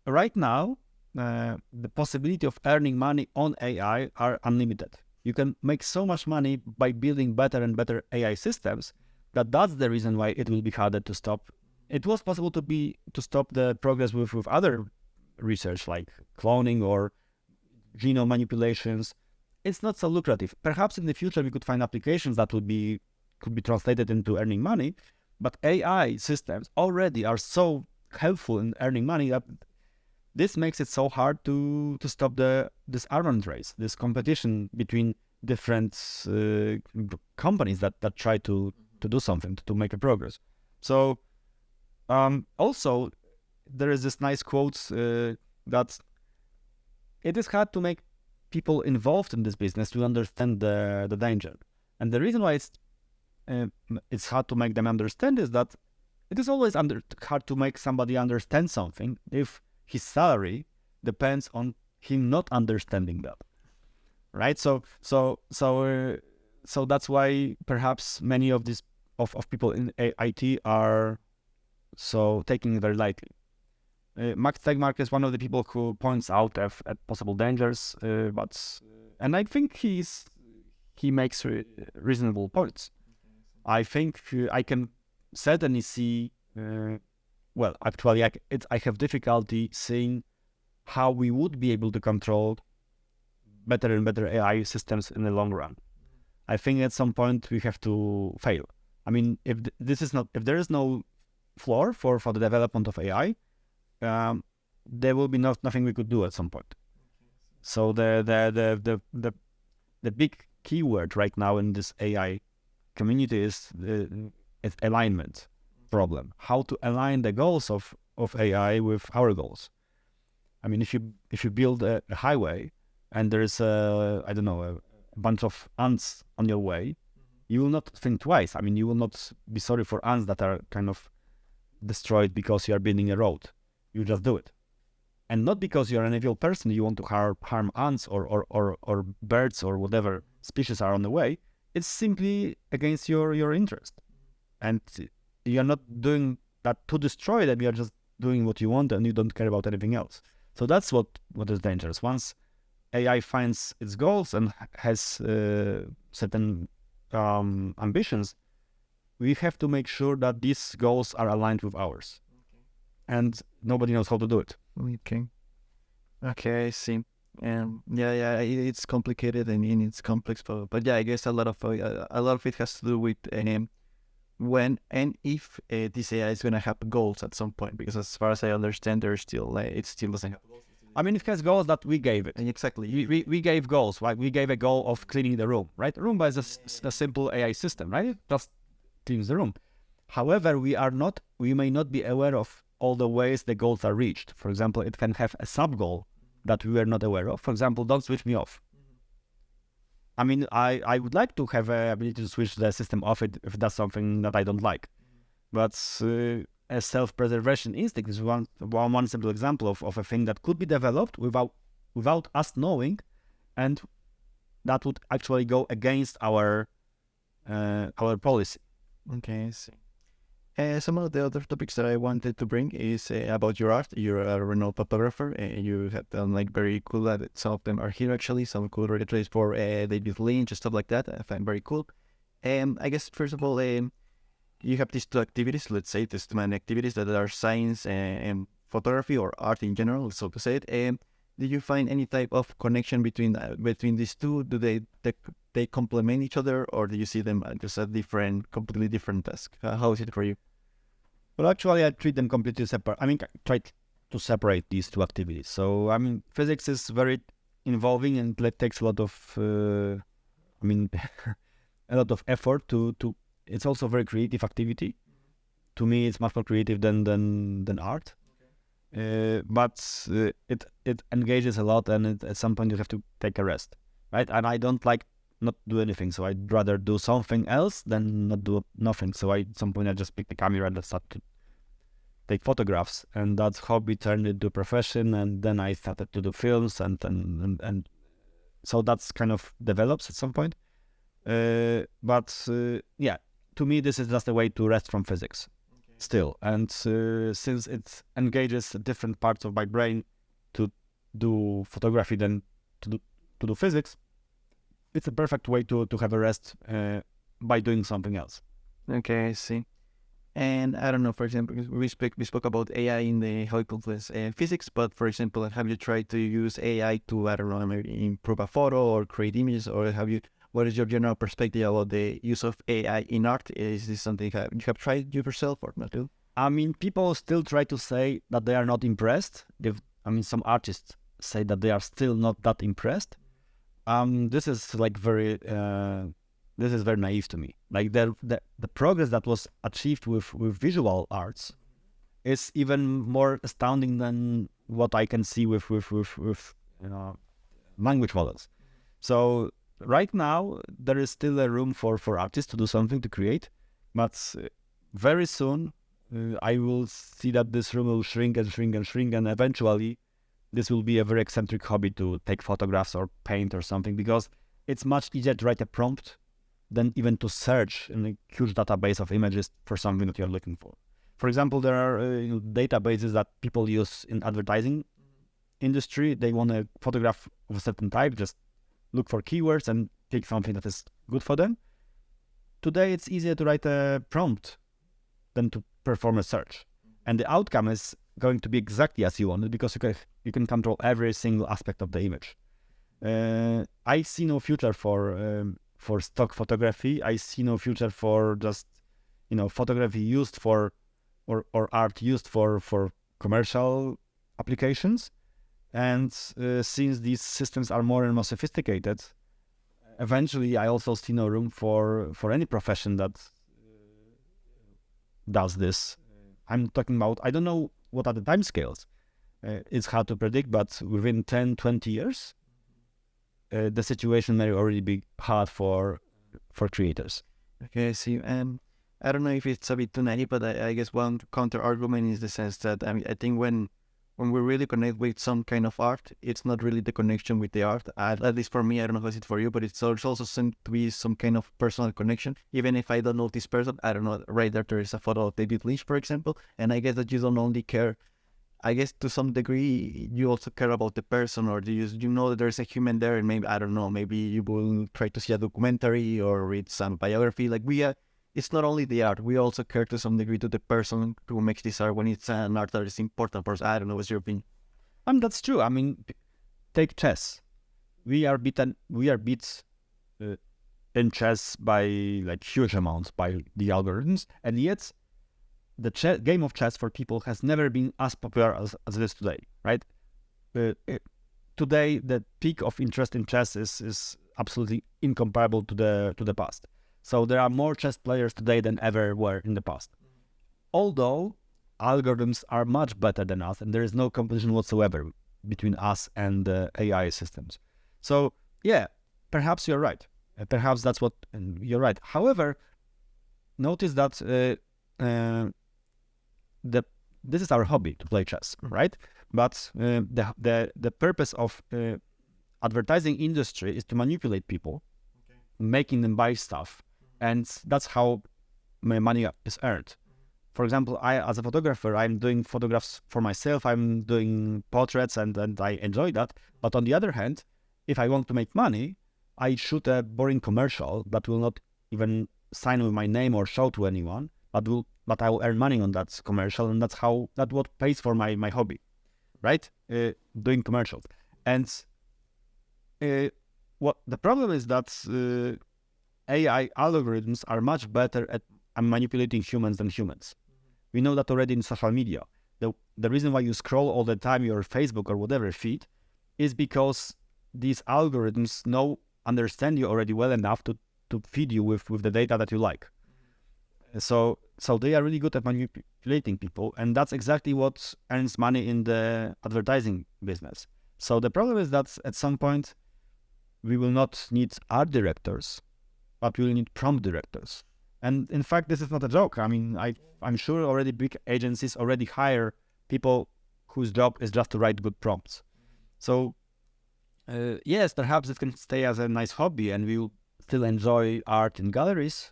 Right now, the possibility of earning money on AI are unlimited. You can make so much money by building better and better AI systems that's the reason why it will be harder to stop. It was possible to stop the progress with other research like cloning or genome manipulations. It's not so lucrative. Perhaps in the future we could find applications that could be translated into earning money. But AI systems already are so helpful in earning money that this makes it so hard to stop this arms race, this competition between different companies that try to do something, to make a progress. So also there is this nice quote that it is hard to make people involved in this business to understand the danger. And the reason why it's hard to make them understand is that it is always hard to make somebody understand something if his salary depends on him not understanding that, right? So that's why perhaps many of these of people in IT are so taking it very lightly. Max Tegmark is one of the people who points out at possible dangers, and I think he makes reasonable points. I think I can certainly see. Well, actually, I have difficulty seeing how we would be able to control better and better AI systems in the long run. I think at some point we have to fail. I mean, if there is no floor for the development of AI, there will be nothing we could do at some point. So the big keyword right now in this AI community is alignment problem. How to align the goals of AI with our goals. I mean, if you build a highway and there is a bunch of ants on your way, you will not think twice. I mean, you will not be sorry for ants that are kind of destroyed because you are building a road. You just do it. And not because you're an evil person, you want to harm ants or birds or whatever species are on the way. It's simply against your interest. And you're not doing that to destroy them, you're just doing what you want and you don't care about anything else. So that's what is dangerous. Once AI finds its goals and has certain ambitions, we have to make sure that these goals are aligned with ours. And nobody knows how to do it. Okay, I see. It's complicated and it's complex, but yeah, I guess a lot of it has to do with when and if this AI is going to have goals at some point, because as far as I understand, it still doesn't have goals. I mean, it has goals that we gave it. Exactly. We gave goals, right? We gave a goal of cleaning the room, right? Roomba is a simple AI system, right? It just cleans the room. However, we may not be aware of all the ways the goals are reached. For example, it can have a sub-goal that we were not aware of. For example, don't switch me off. I mean, I would like to have the ability to switch the system off if that's something that I don't like. But a self-preservation instinct is one simple example of a thing that could be developed without us knowing, and that would actually go against our policy. Okay, I see. Some of the other topics that I wanted to bring is about your art. You're a renowned photographer, and you have done very cool at it. Some of them are here actually. Some cool retreats for David Lynch and stuff like that. I find very cool. I guess first of all, you have these two activities. Let's say these two main activities that are science and photography, or art in general, so to say it. Do you find any type of connection between these two? Do they complement each other, or do you see them just a completely different task? How is it for you? Well, actually, I treat them completely separate. I mean, I try to separate these two activities. So, I mean, physics is very involving and it takes a lot of, a lot of effort to. It's also a very creative activity. To me, it's much more creative than art. But it engages a lot, and at some point you have to take a rest, right? And I don't like not do anything, so I'd rather do something else than not do nothing. So at some point I just pick the camera and start to take photographs, and that hobby turned into a profession, and then I started to do films, and so that's kind of develops at some point. Yeah, to me this is just a way to rest from physics. Still, and since it engages different parts of my brain to do photography than to do physics, it's a perfect way to have a rest by doing something else. Okay, I see. And I don't know, for example, we spoke about AI in the how it calls physics, but for example, have you tried to use AI to, I don't know, maybe improve a photo or create images, or what is your general perspective about the use of AI in art? Is this something you have tried yourself or not? I mean, people still try to say that they are not impressed. Some artists say that they are still not that impressed. This is very naive to me. Like the progress that was achieved with visual arts is even more astounding than what I can see with language models. So right now there is still a room for artists to do something, to create, but very soon I will see that this room will shrink and shrink and shrink, and eventually this will be a very eccentric hobby to take photographs or paint or something, because it's much easier to write a prompt than even to search in a huge database of images for something that you're looking for. For example, there are databases that people use in advertising industry. They want a photograph of a certain type, just look for keywords and pick something that is good for them. Today, it's easier to write a prompt than to perform a search. And the outcome is going to be exactly as you want it, because you can control every single aspect of the image. I see no future for stock photography. I see no future for just photography used for or art used for commercial applications. And since these systems are more and more sophisticated, eventually I also see no room for any profession that does this. I'm talking about, I don't know what are the time scales. It's hard to predict, but within 10, 20 years, the situation may already be hard for creators. Okay, I see. I don't know if it's a bit too naive, but I guess one counter argument is the sense that I think when we really connect with some kind of art, it's not really the connection with the art. At least for me, I don't know how it's for you, but it's also seems to be some kind of personal connection. Even if I don't know this person, I don't know, right there is a photo of David Lynch, for example, and I guess that you don't only care, I guess to some degree, you also care about the person, or do you know that there's a human there, and maybe, I don't know, maybe you will try to see a documentary or read some biography. Like it's not only the art, we also care to some degree to the person who makes this art when it's an art that is important for us. I don't know, what's your opinion? That's true. Take chess. We are beat in chess by like huge amounts by the algorithms, and yet the game of chess for people has never been as popular as it is today, right? Today, the peak of interest in chess is absolutely incomparable to the past. So there are more chess players today than ever were in the past. Although algorithms are much better than us, and there is no competition whatsoever between us and the AI systems. So yeah, perhaps you're right. Perhaps that's what you're right. However, notice that this is our hobby, to play chess, right? But the purpose of advertising industry is to manipulate people, making them buy stuff, and that's how my money is earned. For example, I, as a photographer, I'm doing photographs for myself, I'm doing portraits, and I enjoy that. But on the other hand, if I want to make money, I shoot a boring commercial that will not even sign with my name or show to anyone, but I will earn money on that commercial, and that's what pays for my hobby, right? Doing commercials. And what the problem is that AI algorithms are much better at manipulating humans than humans. We know that already in social media. The reason why you scroll all the time your Facebook or whatever feed is because these algorithms understand you already well enough to feed you with the data that you like. So they are really good at manipulating people, and that's exactly what earns money in the advertising business. So the problem is that at some point we will not need art directors, but we will need prompt directors. And in fact, this is not a joke. I'm sure already big agencies already hire people whose job is just to write good prompts. So yes, perhaps it can stay as a nice hobby, and we will still enjoy art in galleries.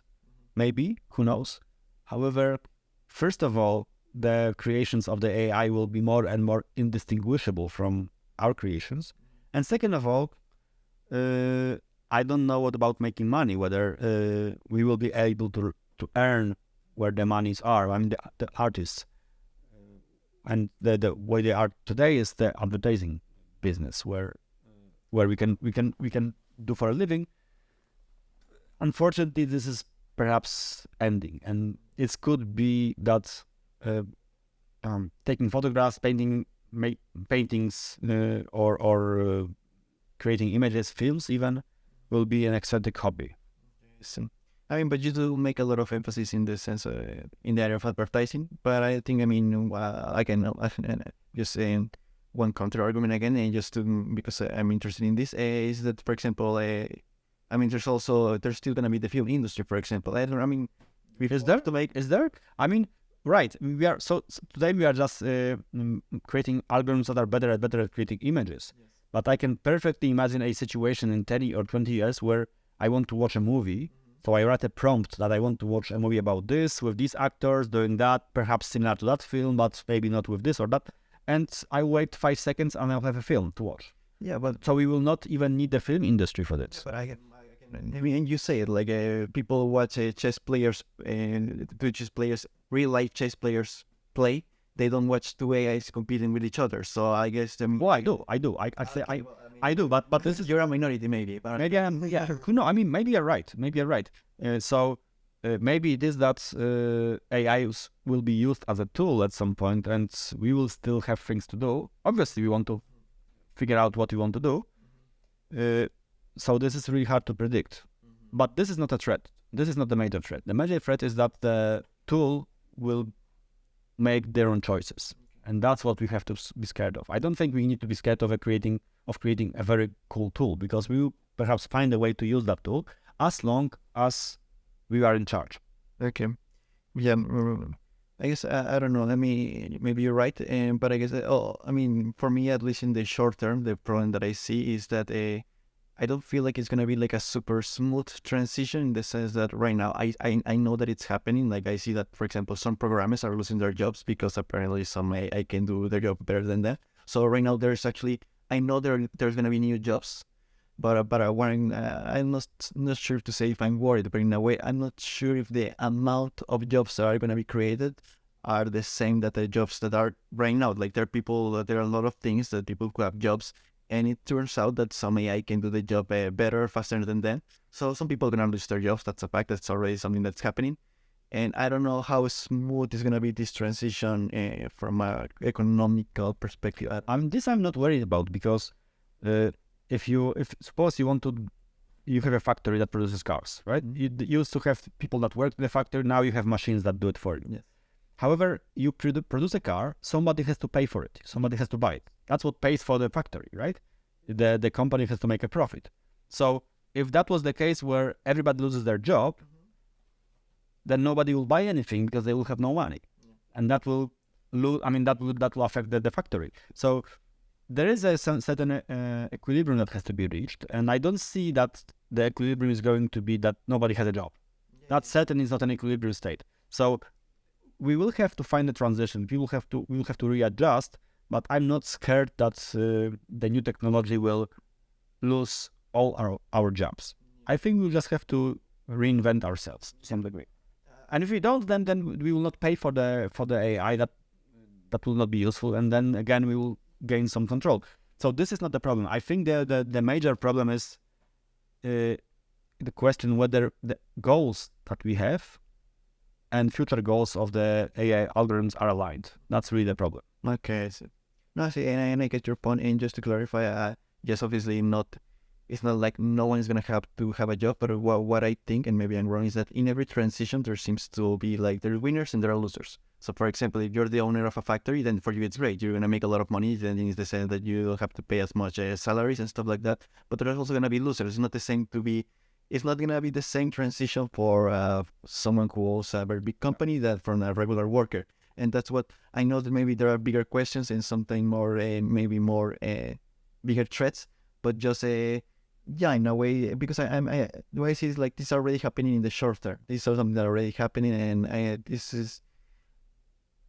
Maybe, who knows? However, first of all, the creations of the AI will be more and more indistinguishable from our creations. And second of all, I don't know what about making money, whether we will be able to earn where the monies are. The artists. And the way they are today is the advertising business, where we can do for a living. Unfortunately, this is perhaps ending, and it could be that taking photographs, paintings, or creating images, films even, will be an eccentric hobby. But you do make a lot of emphasis in the sense in the area of advertising. But I think I can just say one counter argument again, and just because I'm interested in this, is that, for example, there's still gonna be the film industry, for example. Is there? Right. We are so today we are just creating algorithms that are better at creating images. Yes. But I can perfectly imagine a situation in 10 or 20 years where I want to watch a movie. So I write a prompt that I want to watch a movie about this, with these actors doing that, perhaps similar to that film, but maybe not with this or that. And I wait 5 seconds and I'll have a film to watch. Yeah, but so we will not even need the film industry for this. But and you say it like people watch chess players and real life chess players play. They don't watch two AIs competing with each other. So I guess I do. I do. But this is you're a minority, maybe. But maybe I'm. Yeah. Who knows? Maybe you're right. So maybe it is that AI will be used as a tool at some point, and we will still have things to do. Obviously, we want to figure out what we want to do. So this is really hard to predict. But this is not a threat. This is not the major threat. The major threat is that the tool will make their own choices. And that's what we have to be scared of. I don't think we need to be scared of creating a very cool tool, because we will perhaps find a way to use that tool as long as we are in charge. Okay. Yeah. I guess I don't know. Maybe you're right. But I guess for me, at least in the short term, the problem that I see is that I don't feel like it's gonna be like a super smooth transition, in the sense that right now I know that it's happening. Like I see that, for example, some programmers are losing their jobs because apparently some AI can do their job better than them. So right now I know there's gonna be new jobs, but I'm not sure to say if I'm worried. But in a way, I'm not sure if the amount of jobs that are gonna be created are the same that the jobs that are right now. Like there are a lot of things that people could have jobs. And it turns out that some AI can do the job better, faster than them. So some people are going to lose their jobs. That's a fact. That's already something that's happening. And I don't know how smooth is going to be this transition from an economical perspective. I'm not worried about, because if suppose you have a factory that produces cars, right? You used to have people that work in the factory. Now you have machines that do it for you. Yes. However, you produce a car, somebody has to pay for it. Somebody has to buy it. That's what pays for the factory, right? The company has to make a profit. So if that was the case where everybody loses their job, then nobody will buy anything because they will have no money. And that will that will affect the factory. So there is a certain equilibrium that has to be reached. And I don't see that the equilibrium is going to be that nobody has a job. That certainly is not an equilibrium state. So we will have to find a transition. We will have to readjust, but I'm not scared that the new technology will lose all our jobs. I think we'll just have to reinvent ourselves to some degree. And if we don't, then we will not pay for the AI. That will not be useful, and then again we will gain some control. So this is not the problem. I think the major problem is the question whether the goals that we have and future goals of the AI algorithms are aligned. That's really the problem. Okay, so, no, see, and I get your point. And just to clarify, yes, obviously it's not like no one is gonna have to have a job. But what I think, and maybe I'm wrong, is that in every transition there seems to be like there are winners and there are losers. So, for example, if you're the owner of a factory, then for you it's great. You're gonna make a lot of money. Then it's the same that you don't have to pay as much salaries and stuff like that. But there's also gonna be losers. It's not the same to be. It's not going to be the same transition for someone who owns a very big company that from a regular worker. And that's what I know, that maybe there are bigger questions and something more, maybe more bigger threats. But just, in a way, because the way I see it is like this is already happening in the short term. This is something that already happening. And this is,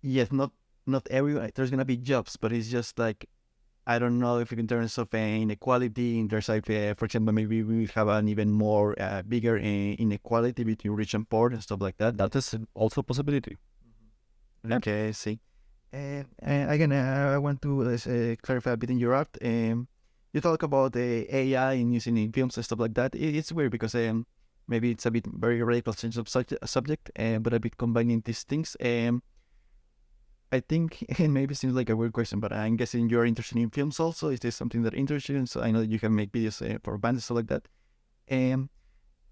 yes, not everyone, there's going to be jobs, but it's just like, I don't know if in terms of inequality, in terms of, for example, maybe we have an even more bigger inequality between rich and poor and stuff like that. That is also a possibility. Mm-hmm. Okay, I see. Again, I want to clarify a bit in your art. You talk about AI and using in films and stuff like that. It's weird because maybe it's a bit very radical change of subject, but a bit combining these things. I think it maybe seems like a weird question, but I'm guessing you're interested in films also. Is this something that interests you? And so I know that you can make videos for bands and stuff like that.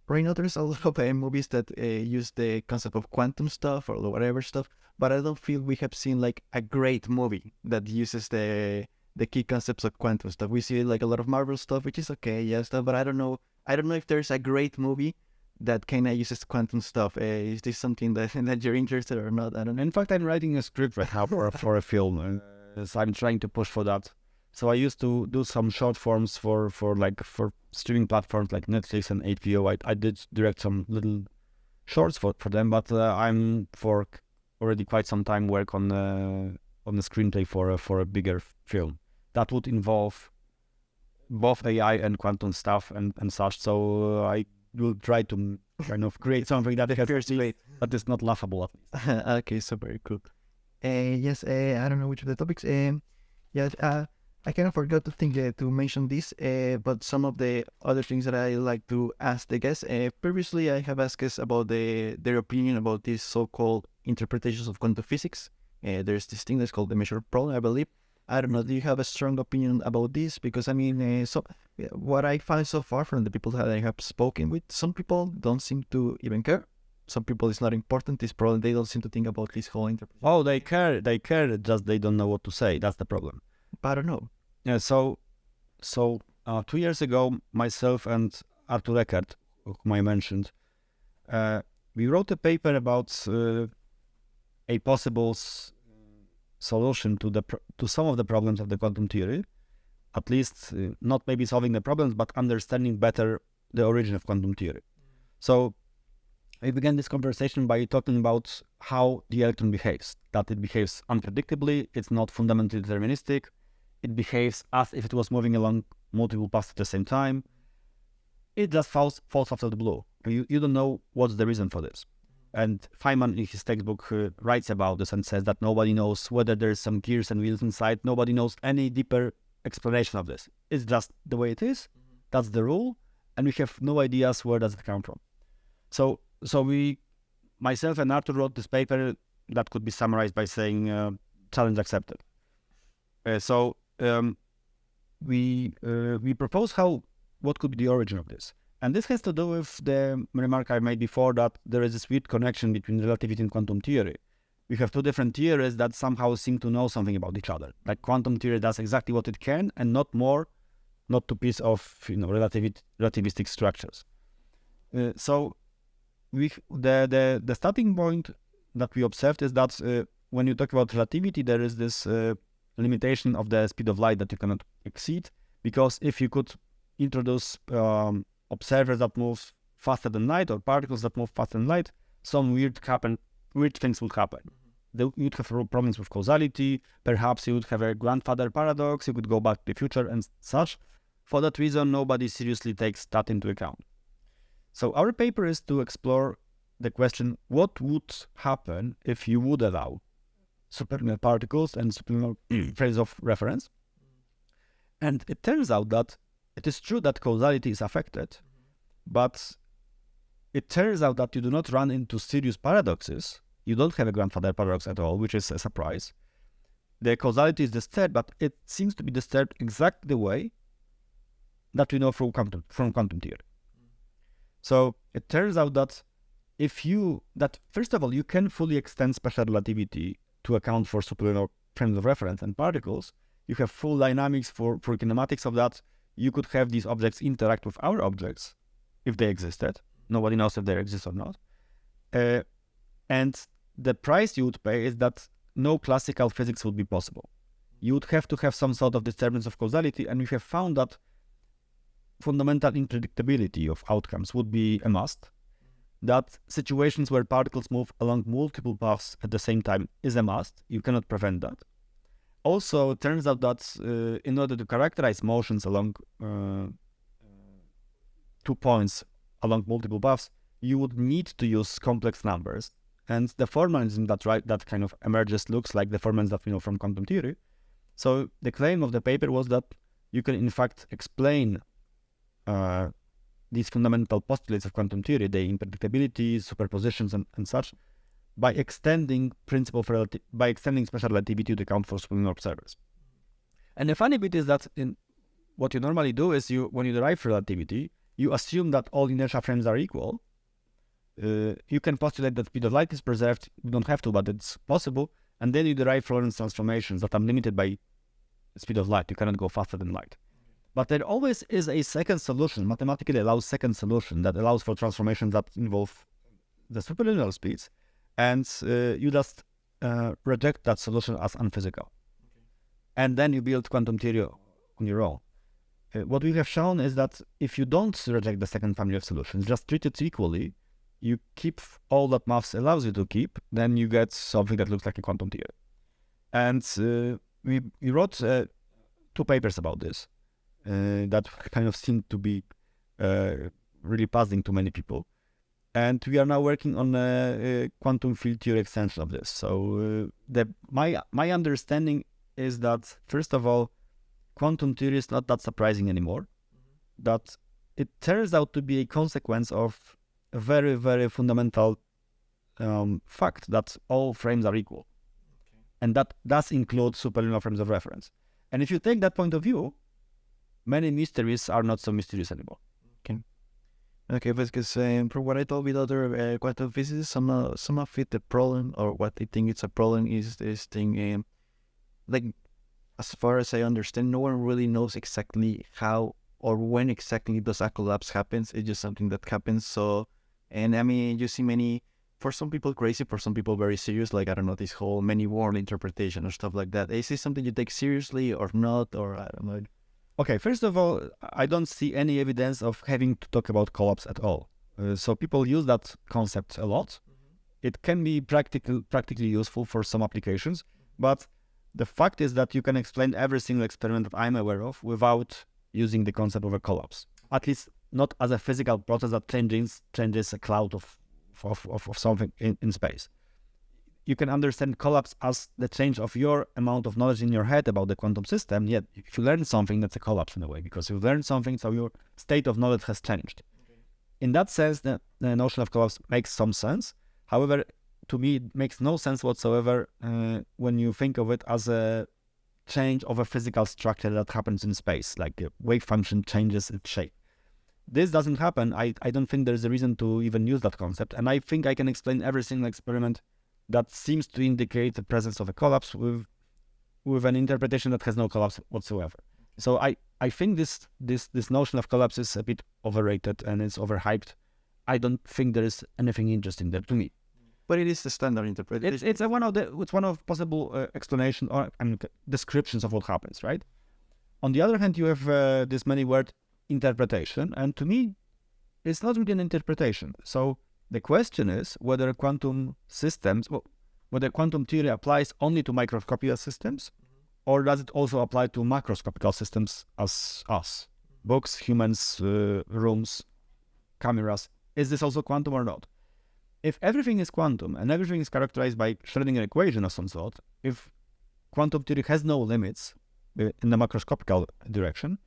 Right now there's a lot of movies that use the concept of quantum stuff or whatever stuff, but I don't feel we have seen like a great movie that uses the key concepts of quantum stuff. We see like a lot of Marvel stuff, which is okay, yeah, stuff, but I don't know if there's a great movie that kind of uses quantum stuff. Is this something that you're interested or not? I don't know. In fact, I'm writing a script right now for a film. So I'm trying to push for that. So I used to do some short forms for streaming platforms like Netflix and HBO. I did direct some little shorts for them, but I'm for already quite some time work on the screenplay for a bigger film that would involve both AI and quantum stuff and such. So I will try to kind of create something that is not laughable at least. Okay, so very cool. Yes, I don't know which of the topics. Yes, I kind of forgot to think to mention this, but some of the other things that I like to ask the guests. Previously, I have asked guests about their opinion about these so-called interpretations of quantum physics. There's this thing that's called the measure problem, I believe. I don't know. Do you have a strong opinion about this? Because I mean, what I find so far from the people that I have spoken with, some people don't seem to even care. Some people it's not important. This problem they don't seem to think about this whole interpretation. Oh, they care. They care. Just they don't know what to say. That's the problem. I don't know. Yeah. So 2 years ago, myself and Artur Eckert, whom I mentioned, we wrote a paper about a possible solution to some of the problems of the quantum theory. At least not maybe solving the problems, but understanding better the origin of quantum theory. So we began this conversation by talking about how the electron behaves. That it behaves unpredictably. It's not fundamentally deterministic. It behaves as if it was moving along multiple paths at the same time. It just falls after the blue. You don't know what's the reason for this. And Feynman in his textbook writes about this and says that nobody knows whether there's some gears and wheels inside. Nobody knows any deeper explanation of this. It's just the way it is. That's the rule. And we have no ideas where does it come from. So myself and Artur wrote this paper that could be summarized by saying challenge accepted. We propose what could be the origin of this. And this has to do with the remark I made before that there is this weird connection between relativity and quantum theory. We have two different theories that somehow seem to know something about each other. Like quantum theory does exactly what it can and not more, not two pieces of relativistic structures. The starting point that we observed is that when you talk about relativity, there is this limitation of the speed of light that you cannot exceed, because if you could introduce observers that move faster than light or particles that move faster than light, some weird things would happen. You'd have problems with causality. Perhaps you would have a grandfather paradox. You could go back to the future and such. For that reason, nobody seriously takes that into account. So our paper is to explore the question, what would happen if you would allow superlunar particles and superlunar frames of reference? And it turns out that it is true that causality is affected, but it turns out that you do not run into serious paradoxes. You don't have a grandfather paradox at all, which is a surprise. The causality is disturbed, but it seems to be disturbed exactly the way that we know from quantum theory. So it turns out that first of all, you can fully extend special relativity to account for superlunar frames of reference and particles. You have full dynamics for kinematics of that. You could have these objects interact with our objects if they existed. Nobody knows if they exist or not. And the price you would pay is that no classical physics would be possible. You would have to have some sort of disturbance of causality, and we have found that fundamental unpredictability of outcomes would be a must. That situations where particles move along multiple paths at the same time is a must. You cannot prevent that. Also, it turns out that in order to characterize motions along 2 points along multiple paths, you would need to use complex numbers. And the formalism that kind of emerges looks like the formalism that we know from quantum theory. So the claim of the paper was that you can in fact explain these fundamental postulates of quantum theory, the unpredictability, superpositions, and such, by extending special relativity to account for superlunar observers. And the funny bit is that what you normally do is when you derive relativity, you assume that all inertia frames are equal. You can postulate that speed of light is preserved. You don't have to, but it's possible. And then you derive Lorentz transformations that are limited by speed of light. You cannot go faster than light. But there always is a second solution, mathematically allows second solution that allows for transformations that involve the superlunar speeds. And you just reject that solution as unphysical. And then you build quantum theory on your own. What we have shown is that if you don't reject the second family of solutions, just treat it equally, you keep all that maths allows you to keep, then you get something that looks like a quantum theory. And we wrote 2 papers about this that kind of seemed to be really puzzling to many people. And we are now working on a quantum field theory extension of this. So my understanding is that, first of all, quantum theory is not that surprising anymore. That it turns out to be a consequence of a very, very fundamental fact that all frames are equal. And that does include superlunar frames of reference. And if you take that point of view, many mysteries are not so mysterious anymore. Okay, because from what I told with other quantum physicists, some of it the problem, or what they think it's a problem, is this thing, like, as far as I understand, no one really knows exactly how or when exactly does a collapse happens. It's just something that happens. So, and I mean, you see many, for some people crazy, for some people very serious, like, I don't know, this whole many world interpretation or stuff like that. Is this something you take seriously or not, or I don't know? Okay, first of all, I don't see any evidence of having to talk about collapse at all. So people use that concept a lot. It can be practically useful for some applications, but the fact is that you can explain every single experiment that I'm aware of without using the concept of a collapse. At least not as a physical process that changes a cloud of something in space. You can understand collapse as the change of your amount of knowledge in your head about the quantum system. Yet, if you learn something, that's a collapse in a way, because you've learned something, so your state of knowledge has changed. In that sense, the notion of collapse makes some sense. However, to me, it makes no sense whatsoever when you think of it as a change of a physical structure that happens in space, like the wave function changes its shape. This doesn't happen. I don't think there's a reason to even use that concept. And I think I can explain every single experiment that seems to indicate the presence of a collapse with an interpretation that has no collapse whatsoever. So I think this notion of collapse is a bit overrated and it's overhyped. I don't think there is anything interesting there to me. But it is the standard interpretation. It's one of possible explanation or descriptions of what happens, right? On the other hand, you have this many-word interpretation, and to me, it's not really an interpretation. So the question is whether quantum theory applies only to microscopic systems, or does it also apply to macroscopic systems as us? Books, humans, rooms, cameras. Is this also quantum or not? If everything is quantum and everything is characterized by Schrödinger equation of some sort, if quantum theory has no limits in the macroscopic direction,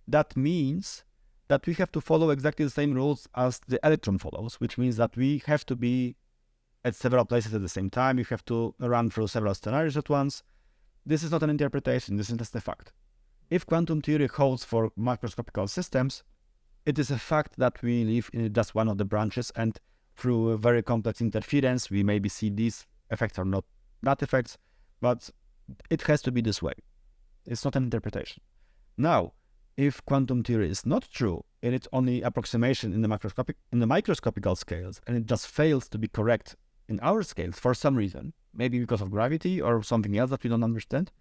that means that we have to follow exactly the same rules as the electron follows, which means that we have to be at several places at the same time. We have to run through several scenarios at once. This is not an interpretation. This is just a fact. If quantum theory holds for macroscopic systems, it is a fact that we live in just one of the branches, and through a very complex interference, we maybe see these effects or not that effects, but it has to be this way. It's not an interpretation. Now, if quantum theory is not true, and it's only approximation in the microscopical scales, and it just fails to be correct in our scales for some reason, maybe because of gravity or something else that we don't understand,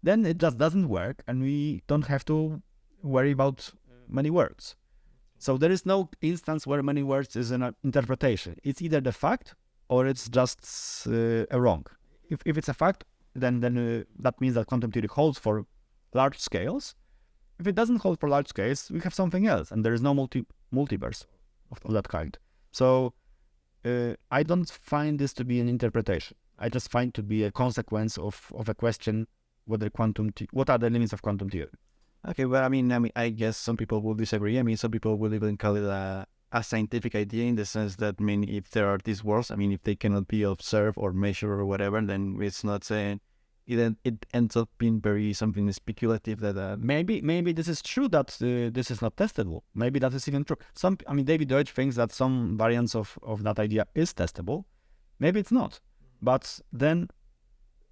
then it just doesn't work, and we don't have to worry about many words. So there is no instance where many words is an interpretation. It's either the fact or it's just a wrong. If it's a fact, then that means that quantum theory holds for large scales. If it doesn't hold for large scales, we have something else, and there is no multiverse of that kind. So I don't find this to be an interpretation. I just find to be a consequence of a question whether what are the limits of quantum theory. Okay, well, I mean, I guess some people will disagree. I mean, some people will even call it a scientific idea, in the sense that, I mean, if there are these worlds, I mean, if they cannot be observed or measured or whatever, then it's not saying. It ends up being something speculative that maybe this is true, that this is not testable. Maybe that is even true. David Deutsch thinks that some variants of that idea is testable. Maybe it's not. But then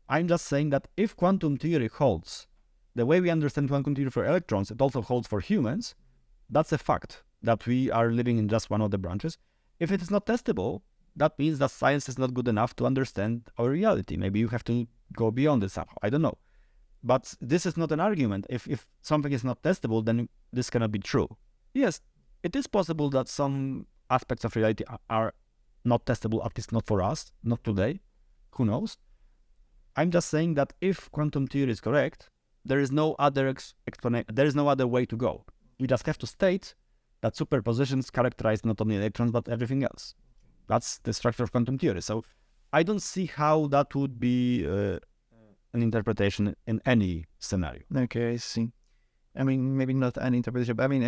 I'm just saying that if quantum theory holds the way we understand quantum theory for electrons, it also holds for humans. That's a fact, that we are living in just one of the branches. If it is not testable, that means that science is not good enough to understand our reality. Maybe you have to go beyond it somehow. I don't know. But this is not an argument. If something is not testable, then this cannot be true. Yes, it is possible that some aspects of reality are not testable, at least not for us, not today. Who knows? I'm just saying that if quantum theory is correct, there is no other explanation. There is no other way to go. We just have to state that superpositions characterize not only electrons but everything else. That's the structure of quantum theory. So I don't see how that would be an interpretation in any scenario. Okay, I see. I mean, maybe not an interpretation, but I mean,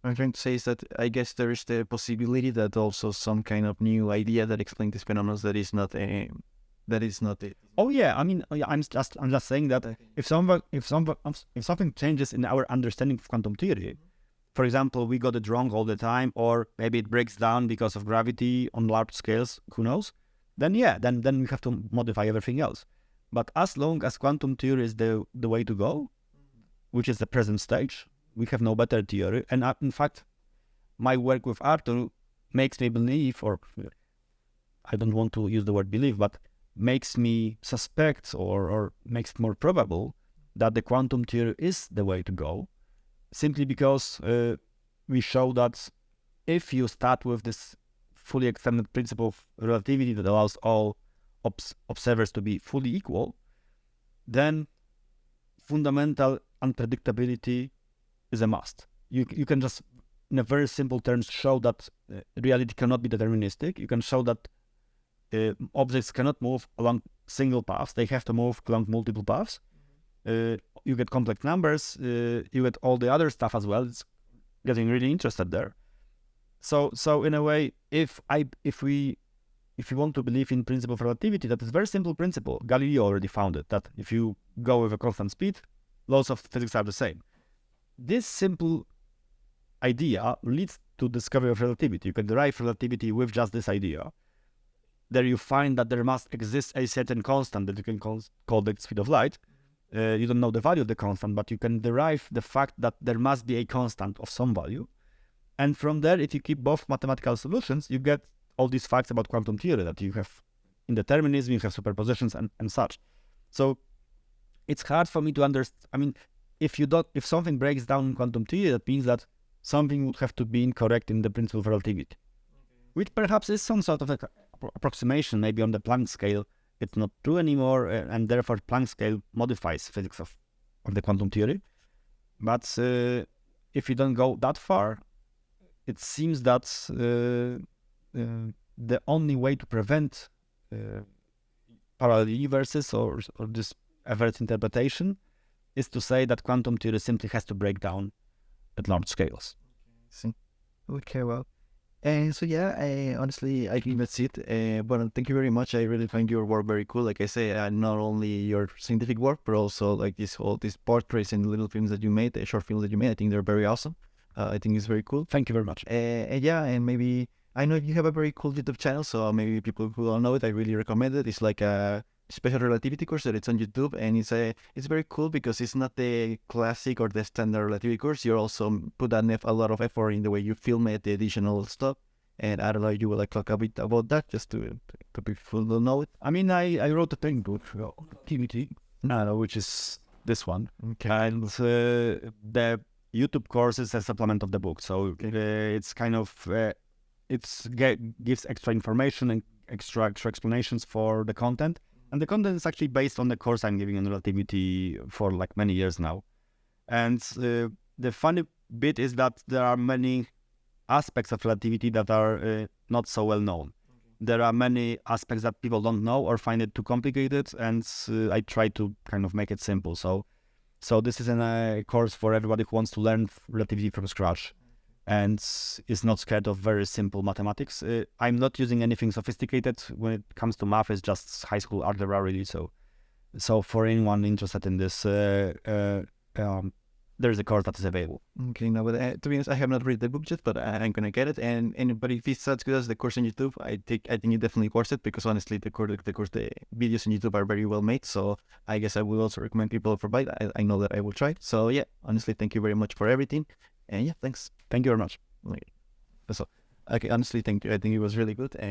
what I'm trying to say is that I guess there is the possibility that also some kind of new idea that explains this phenomenon that is not it. Oh yeah, I mean, I'm just saying that if something changes in our understanding of quantum theory, for example, we got it wrong all the time, or maybe it breaks down because of gravity on large scales, who knows? Then we have to modify everything else. But as long as quantum theory is the way to go, which is the present stage, we have no better theory. And in fact, my work with Arthur makes me believe, or I don't want to use the word believe, but makes me suspect or makes it more probable that the quantum theory is the way to go, simply because we show that if you start with this fully extended principle of relativity that allows all observers to be fully equal, then fundamental unpredictability is a must. You can just, in a very simple terms, show that reality cannot be deterministic. You can show that objects cannot move along single paths. They have to move along multiple paths. You get complex numbers. You get all the other stuff as well. It's getting really interested there. So in a way, if we want to believe in principle of relativity, that is a very simple principle. Galileo already found it, that if you go with a constant speed, laws of physics are the same. This simple idea leads to discovery of relativity. You can derive relativity with just this idea. There you find that there must exist a certain constant that you can call the speed of light. You don't know the value of the constant, but you can derive the fact that there must be a constant of some value. And from there, if you keep both mathematical solutions, you get all these facts about quantum theory, that you have indeterminism, you have superpositions and such. So it's hard for me to understand. I mean, if something breaks down in quantum theory, that means that something would have to be incorrect in the principle of relativity, which perhaps is some sort of approximation. Maybe on the Planck scale, it's not true anymore, and therefore Planck scale modifies physics of the quantum theory. But if you don't go that far, it seems that the only way to prevent parallel universes or this average interpretation is to say that quantum theory simply has to break down at large scales. Okay, well. So yeah, honestly, I think that's it. But thank you very much. I really find your work very cool. Like I say, not only your scientific work, but also like these portraits and little films that you made, the short films that you made. I think they're very awesome. I think it's very cool. Thank you very much. And maybe I know you have a very cool YouTube channel, so maybe people who don't know it, I really recommend it. It's like a special relativity course that it's on YouTube, and it's very cool because it's not the classic or the standard relativity course. You also put a lot of effort in the way you film it, the additional stuff. And I don't know, you will like talk a bit about that just to people to know it. I mean, I wrote a textbook, Relativity, which is this one. Okay. And the YouTube course is a supplement of the book. So it's kind of, gives extra information and extra explanations for the content. And the content is actually based on the course I'm giving on relativity for like many years now. And the funny bit is that there are many aspects of relativity that are not so well known. There are many aspects that people don't know or find it too complicated, and I try to kind of make it simple. So this is a course for everybody who wants to learn relativity from scratch and is not scared of very simple mathematics. I'm not using anything sophisticated when it comes to math. It's just high school algebra, really. So for anyone interested in this, there's a course that is available. Okay, now, but to be honest, I have not read the book yet, but I'm gonna get it. But if it's as good as the course on YouTube, I think it definitely worth it, because honestly, the videos on YouTube are very well made. So I guess I will also recommend people for buy it. I know that I will try it. So yeah, honestly, thank you very much for everything. And yeah, thanks. Thank you very much. Okay, honestly, thank you. I think it was really good.